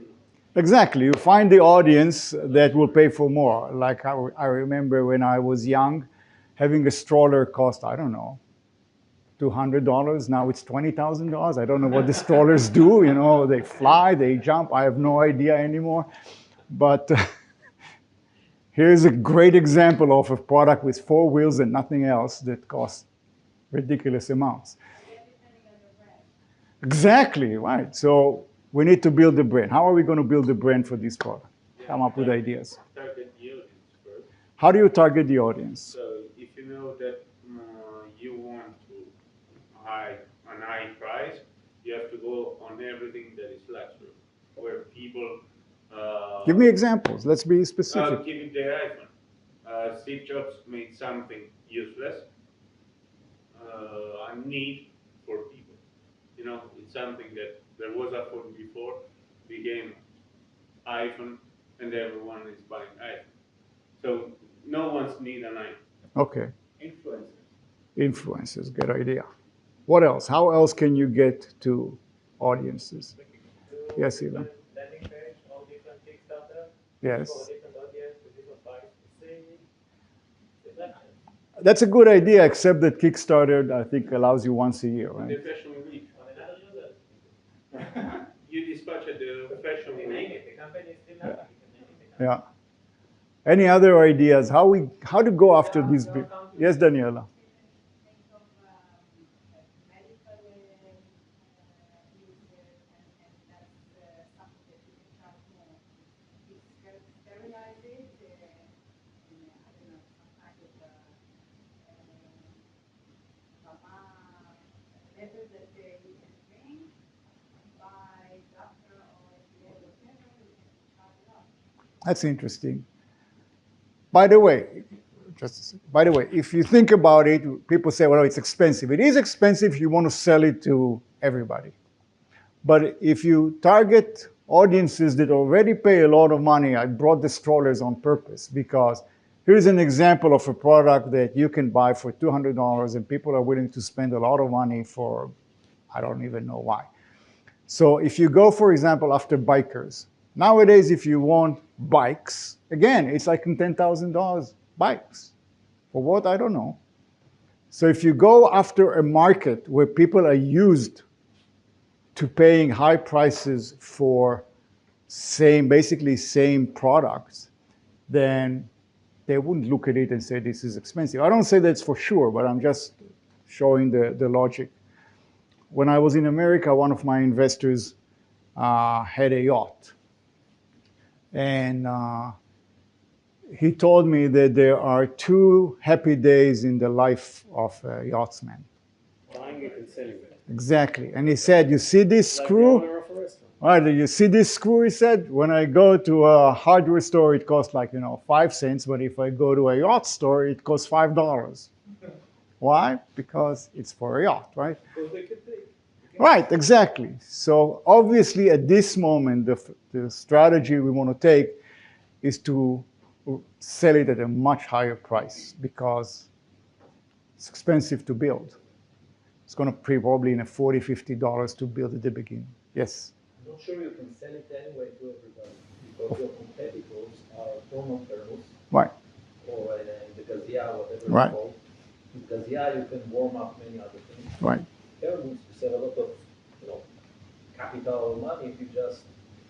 Exactly. You find the audience that will pay for more. Like I remember when I was young, having a stroller cost, I don't know, $200. Now it's $20,000. I don't know what the strollers do. They fly, they jump. I have no idea anymore. But here's a great example of a product with 4 wheels and nothing else that costs ridiculous amounts. Depending on your brand. Exactly, right. So we need to build the brand. How are we going to build the brand for this product? Come up with ideas. Target the audience first. How do you target the audience? So if you know that you want to an high price, you have to go on everything that is luxury, where people. Give me examples. Let's be I'll specific. give you the iPhone. Steve Jobs made something useless, a need for people. It's something that there was a phone before, became iPhone, and everyone is buying iPhone. So no one's need an iPhone. Okay. Influencers. Influencers, good idea. What else? How else can you get to audiences? Yes, Ivan. Landing page, all different Kickstarter. Yes. For different audience, with different price. Selection. That's a good idea, except that Kickstarter, I think, allows you once a year, The right? fashion week. On another user. You dispatch at the fashion We name week. it. The company is still not. You can name it. Yeah. Any other ideas? How to go after these big? Yes, Daniela. Think of medical users, and that's something that you can charge more. You sterilize it, in, I don't know, some kind of letter that you can bring by doctor or FDA or whatever, you can charge a lot. That's interesting. By the way, if you think about it, people say, well, it's expensive. It is expensive if you want to sell it to everybody. But if you target audiences that already pay a lot of money, I brought the strollers on purpose because here's an example of a product that you can buy for $200 and people are willing to spend a lot of money for, I don't even know why. So if you go, for example, after bikers, nowadays, if you want bikes, again, it's like $10,000 bikes. For what? I don't know. So if you go after a market where people are used to paying high prices for basically same products, then they wouldn't look at it and say this is expensive. I don't say that's for sure, but I'm just showing the logic. When I was in America, one of my investors had a yacht. And he told me that there are 2 happy days in the life of a yachtsman. Buying it and selling it. Exactly. And he said, you see this screw? All right, you see this screw, he said? When I go to a hardware store, it costs like, 5 cents, but if I go to a yacht store, it costs $5. Why? Because it's for a yacht, right? Because they can take. Right, exactly. So obviously at this moment, the strategy we want to take is to sell it at a much higher price because it's expensive to build. It's going to pay probably in a $40, $50 to build at the beginning. Yes? I'm not sure you can sell it anyway to everybody because your competitors are thermothermos Right. or the Gazia, whatever Right. it's called. With Gazia, you can warm up many other things. Right. Thermos, you save a lot of capital money if you just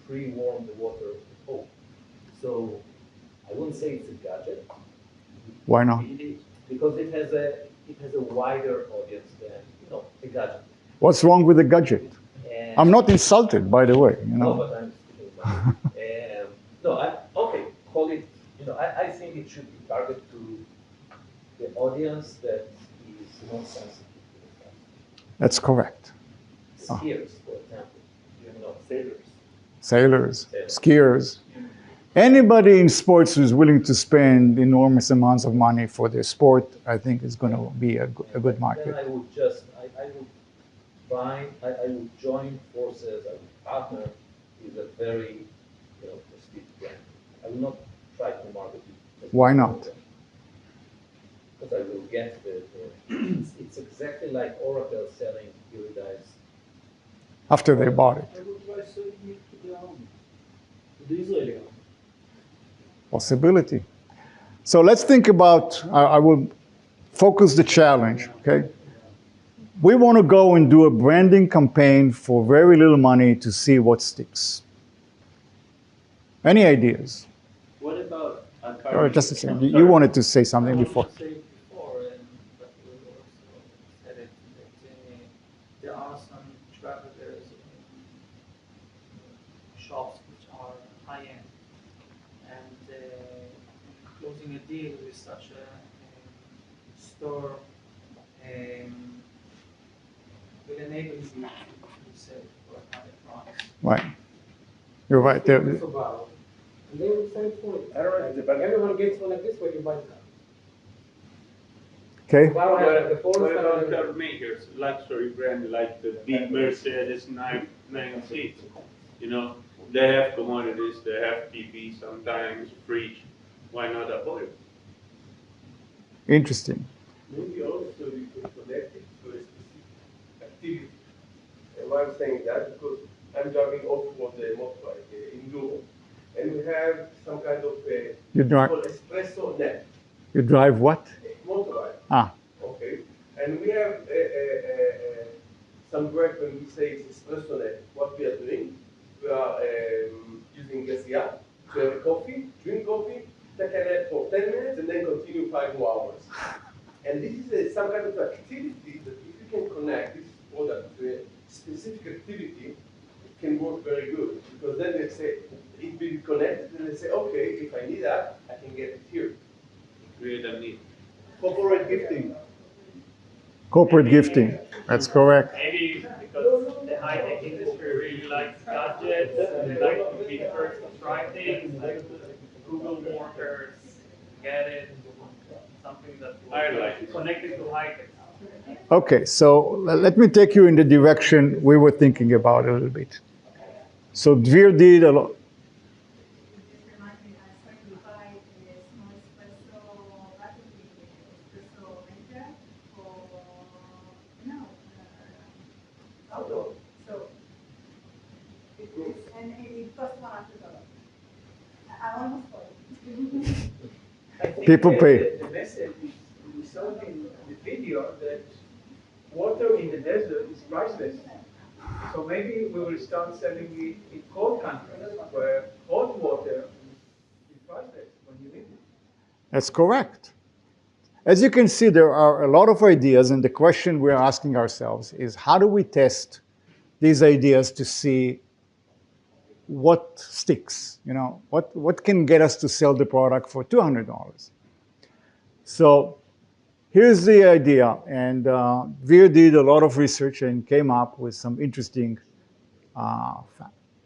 pre-warm the water at home. So I wouldn't say it's a gadget. Why not? Because it has a wider audience than a gadget. What's wrong with the gadget? And I'm not insulted, by the way. No, but I'm speaking about it. Okay, call it, I think it should be targeted to the audience that is not sensitive to the fact. That's correct. Skiers, for example, Sailors, skiers. Anybody in sports who's willing to spend enormous amounts of money for their sport, I think is going to be a good market. Then I would join forces, I would partner with a very, prestigious brand. I will not try to market it. Why not? Because I will get it's exactly like Oracle selling Iridize. After they bought it. I will try selling it to the army, to the Israeli army. Possibility. So let's think about, I will focus the challenge, okay? We want to go and do a branding campaign for very little money to see what sticks. Any ideas? What about Or just a second, you wanted to say something before. But we also said it, that there are some travelers shops which are high-end, and closing a deal with such a store will enable you to sell for a higher price. Right. You're right. There. And they will sell for it. Everyone gets one like this when you buy it. Okay. What about car makers, luxury brand like the big Mercedes 9 seats? They have commodities, they have TV sometimes, fridge. Why not avoid it? Interesting. Maybe also you could connect it to a specific activity. And why I'm saying that, because I'm driving off-road motorbike in Europe, and we have some kind of You drive. called espresso net. You drive what? Motorbike. Ah. Okay. And we have some break when we say it's espresso net. What we are doing, we are using Gazia to have a coffee, drink coffee, take a nap for 10 minutes, and then continue 5 more hours. And this is some kind of activity that if you can connect this product to a specific activity, it can work very good. Because then they say, it will be connected, and they say, okay, if I need that, I can get it here. Create a need. Corporate gifting. Corporate gifting. That's correct. Maybe because the high-tech industry really likes gadgets, and they like to be first to try things, like Google workers, get it, something that will connect it to high-tech. Okay, so let me take you in the direction we were thinking about a little bit. So Dvir did a lot. And it costs $100. I almost bought it. People pay. The message is, we saw in the video that water in the desert is priceless. So maybe we will start selling it in cold countries where hot water is priceless when you need it. That's correct. As you can see, there are a lot of ideas, and the question we're asking ourselves is how do we test these ideas to see what sticks, what can get us to sell the product for $200. So here's the idea, and Dvir did a lot of research and came up with some interesting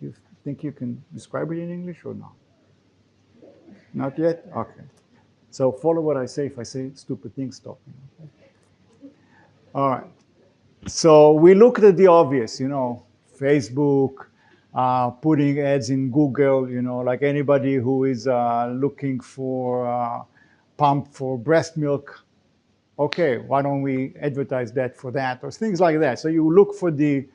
You think you can describe it in English or not? Not yet? Okay. So follow what I say. If I say stupid things, stop me. Okay? All right. So we looked at the obvious, Facebook, putting ads in Google, like anybody who is looking for pump for breast milk. Okay, why don't we advertise that for that, or things like that. So you look for the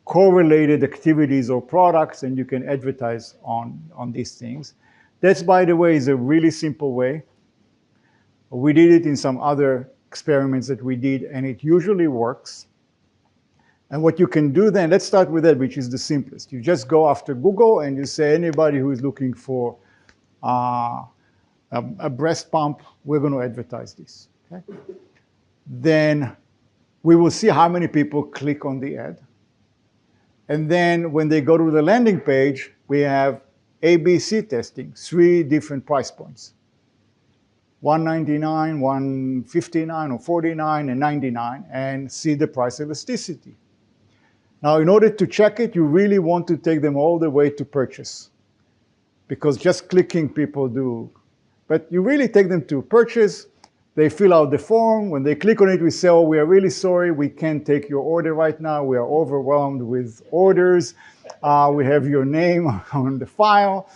correlated activities or products, and you can advertise on these things. That's, by the way, is a really simple way. We did it in some other experiments that we did, and it usually works. And what you can do then, let's start with that, which is the simplest. You just go after Google and you say, anybody who is looking for a breast pump, we're going to advertise this. Okay? Then we will see how many people click on the ad. And then when they go to the landing page, we have ABC testing, 3 different price points. $199, $159, or $49, and $99, and see the price elasticity. Now, in order to check it, you really want to take them all the way to purchase, because just clicking people do. But you really take them to purchase. They fill out the form. When they click on it, we say, oh, we are really sorry. We can't take your order right now. We are overwhelmed with orders. We have your name on the file,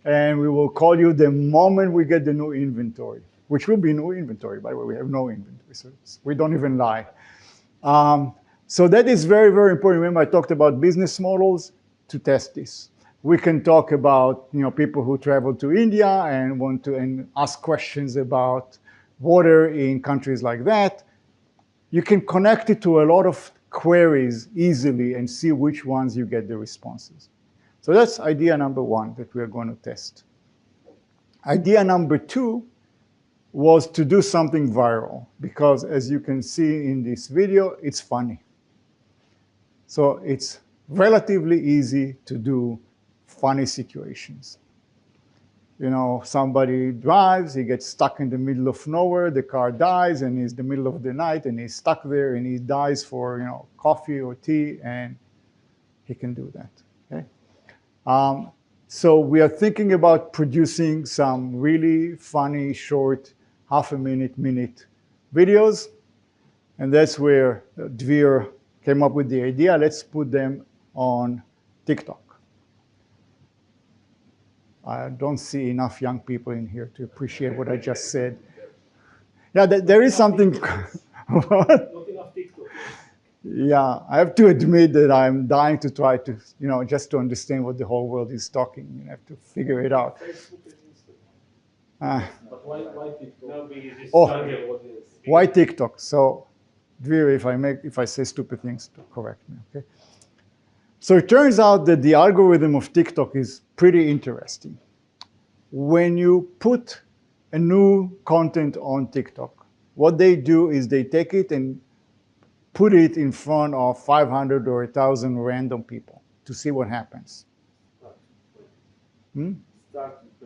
and we will call you the moment we get the new inventory, which will be new inventory. By the way, we have no inventory, so we don't even lie. So that is very, very important. Remember, I talked about business models to test this. We can talk about people who travel to India and want to ask questions about water in countries like that. You can connect it to a lot of queries easily and see which ones you get the responses. So that's idea number 1 that we are going to test. Idea number 2 was to do something viral, because as you can see in this video, it's funny. So it's relatively easy to do funny situations. Somebody drives, he gets stuck in the middle of nowhere, the car dies, and it's the middle of the night, and he's stuck there, and he dies for coffee or tea, and he can do that. Okay? So we are thinking about producing some really funny, short, half-a-minute, minute videos, and that's where Dvir came up with the idea. Let's put them on TikTok. I don't see enough young people in here to appreciate what I just said. Yeah, there is something. What? Not enough TikTok. Yeah, I have to admit that I'm dying to try to, just to understand what the whole world is talking. You have to figure it out. But why TikTok? No, because it's Oh. target audience. Why TikTok? So, Dvir, if I say stupid things, correct me, okay? So it turns out that the algorithm of TikTok is pretty interesting. When you put a new content on TikTok, what they do is they take it and put it in front of 500 or 1,000 random people to see what happens.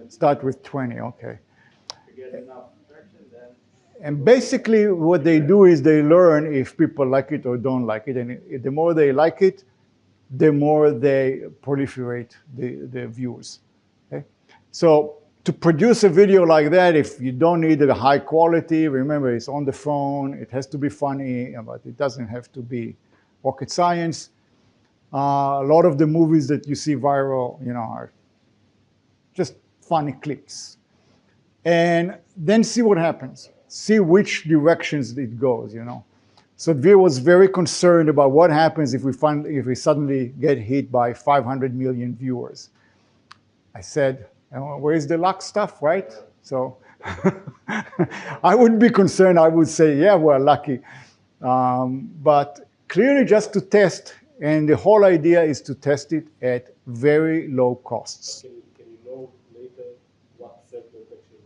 Start with 20, okay. Get enough traction, then. And basically what they do is they learn if people like it or don't like it. And the more they like it, the more they proliferate the views. Okay? So to produce a video like that, if you don't need a high quality, remember it's on the phone, it has to be funny, but it doesn't have to be rocket science. A lot of the movies that you see viral, are just funny clips. And then see what happens. See which directions it goes, So Dvir was very concerned about what happens if we suddenly get hit by 500 million viewers. I said, where's the luck stuff, right? So I wouldn't be concerned. I would say, yeah, we're lucky. But clearly just to test, and the whole idea is to test it at very low costs. Can you know later what segment actually?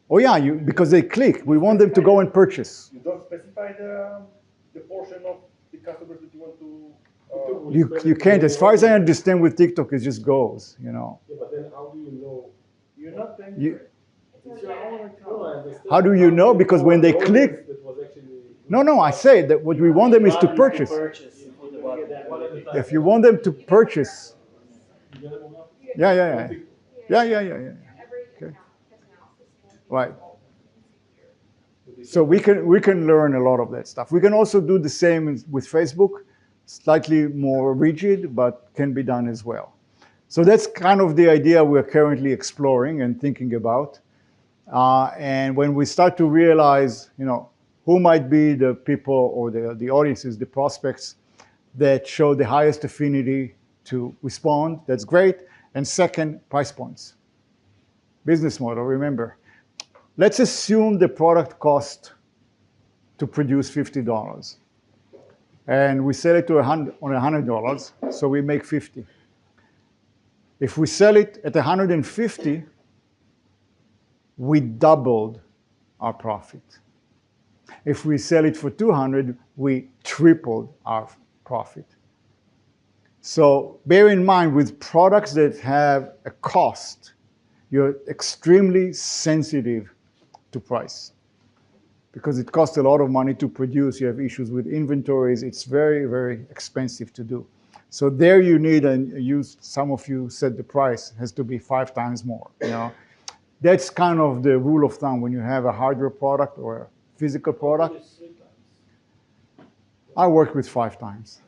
Oh yeah, because they click. We want them to go and purchase. You don't specify the portion of the customers that you want to. You can't. As far as I understand, with TikTok, it just goes. Yeah, but then how do you know? You're not paying. It's your own account. No, I understand. How do you know? Because when they click. No, I say that what we want them is to purchase. If you want them to purchase, You get it, Modeland? Yeah, yeah, yeah. Yeah, yeah, yeah, yeah. Every Okay. account has analysis. Right. Here. So we can learn a lot of that stuff. We can also do the same with Facebook, slightly more rigid, but can be done as well. So that's kind of the idea we're currently exploring and thinking about. And when we start to realize, who might be the people or the audiences, the prospects that show the highest affinity to respond, that's great. And second, price points. Business model, remember. Let's assume the product cost to produce $50. And we sell it to on $100, so we make 50. If we sell it at 150, we doubled our profit. If we sell it for 200, we tripled our profit. So bear in mind, with products that have a cost, you're extremely sensitive to price because it costs a lot of money to produce. You have issues with inventories. It's very, very expensive to do. So there you need, and some of you said the price has to be 5 times more. That's kind of the rule of thumb when you have a hardware product or a physical product. I work with 5 times.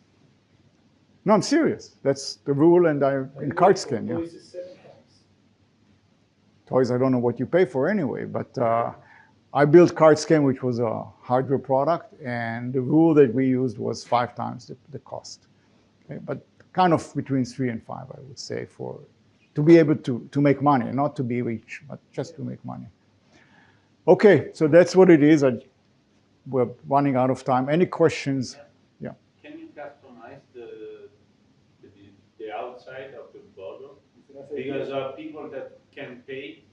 No, I'm serious. That's the rule, and in card scan. Yeah. Toys, I don't know what you pay for anyway, but I built Card Scan, which was a hardware product, and the rule that we used was 5 times the cost. Okay? But kind of between 3 and 5, I would say, to be able to make money, not to be rich, but just to make money. Okay, so that's what it is. We're running out of time. Any questions? Yeah. Can you customize the outside of the bottle? Because people that can pay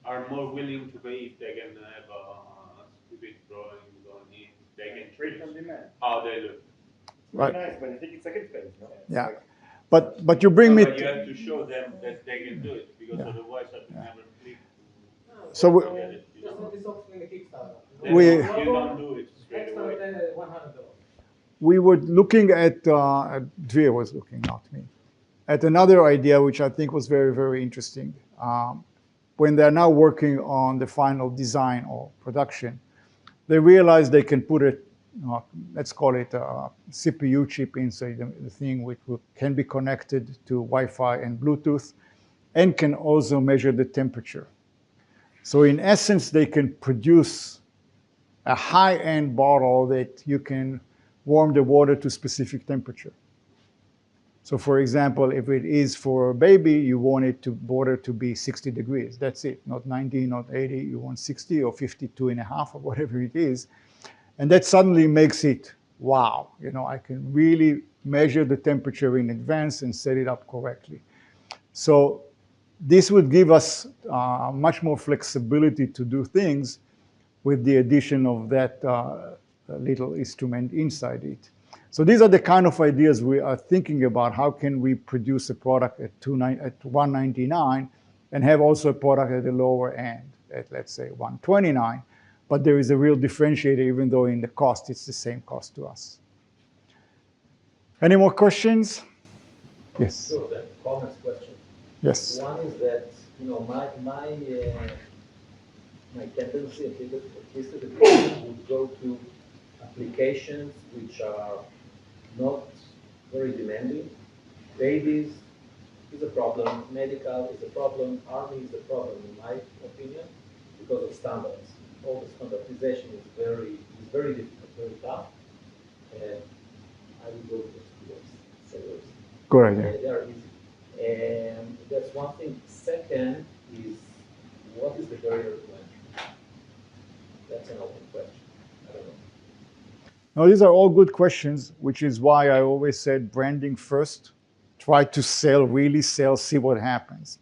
are more willing to pay if they can have a stupid drawing going in. They can choose how they look. Right. Nice, but I think it's second phase, no? Yeah. But you bring me. But you have to show them that they can do it, because otherwise I can never click. So we, You don't do it straight away. we were looking at, Dvir was looking, not me, at another idea which I think was very, very interesting. When they're now working on the final design or production, they realize they can put it, let's call it a CPU chip inside the thing, which can be connected to Wi-Fi and Bluetooth, and can also measure the temperature. So in essence, they can produce a high-end bottle that you can warm the water to specific temperature. So for example, if it is for a baby, you want it water to be 60 degrees. That's it, not 90, not 80. You want 60 or 52.5 or whatever it is. And that suddenly makes it, wow, I can really measure the temperature in advance and set it up correctly. So this would give us much more flexibility to do things with the addition of that little instrument inside it. So these are the kind of ideas we are thinking about. How can we produce a product at $199 and have also a product at the lower end at, let's say, $129, but there is a real differentiator, even though in the cost it's the same cost to us. Any more questions? Yes. Sure, then, comments, question. Yes. One is that, my tendency, at least at the beginning, would go to applications which are not very demanding. Babies is a problem, medical is a problem, army is a problem, in my opinion, because of standards. All the standardization is very difficult, very tough. And I would go to those sellers. Good idea. They are easy. And that's one thing. Second is, what is the barrier to entry? That's an open question. I don't know. Now, these are all good questions, which is why I always said branding first. Try to sell, really sell, see what happens.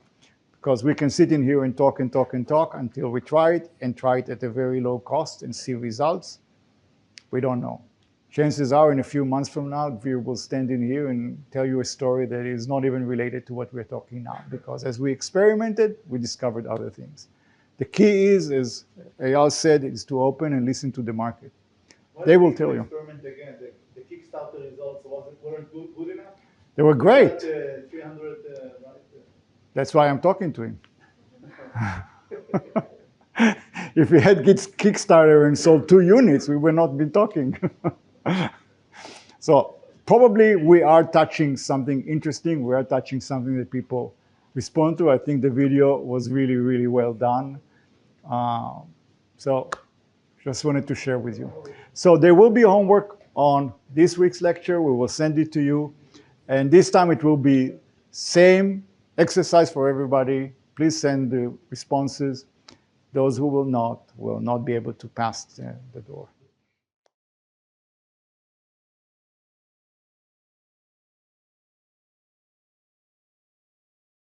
Because we can sit in here and talk and talk and talk until we try it, and try it at a very low cost and see results. We don't know. Chances are in a few months from now, Dvir will stand in here and tell you a story that is not even related to what we're talking now. Because as we experimented, we discovered other things. The key is, as Eyal said, is to open and listen to the market. They will tell you. Experiment again. The Kickstarter results weren't good enough. They were great. 300 That's why I'm talking to him. If we had Kickstarter and sold 2 units, we would not be talking. So probably we are touching something interesting. We are touching something that people respond to. I think the video was really, really well done. So just wanted to share with you. So there will be homework on this week's lecture. We will send it to you. And this time it will be same exercise for everybody. Please send the responses. Those who will not be able to pass the door.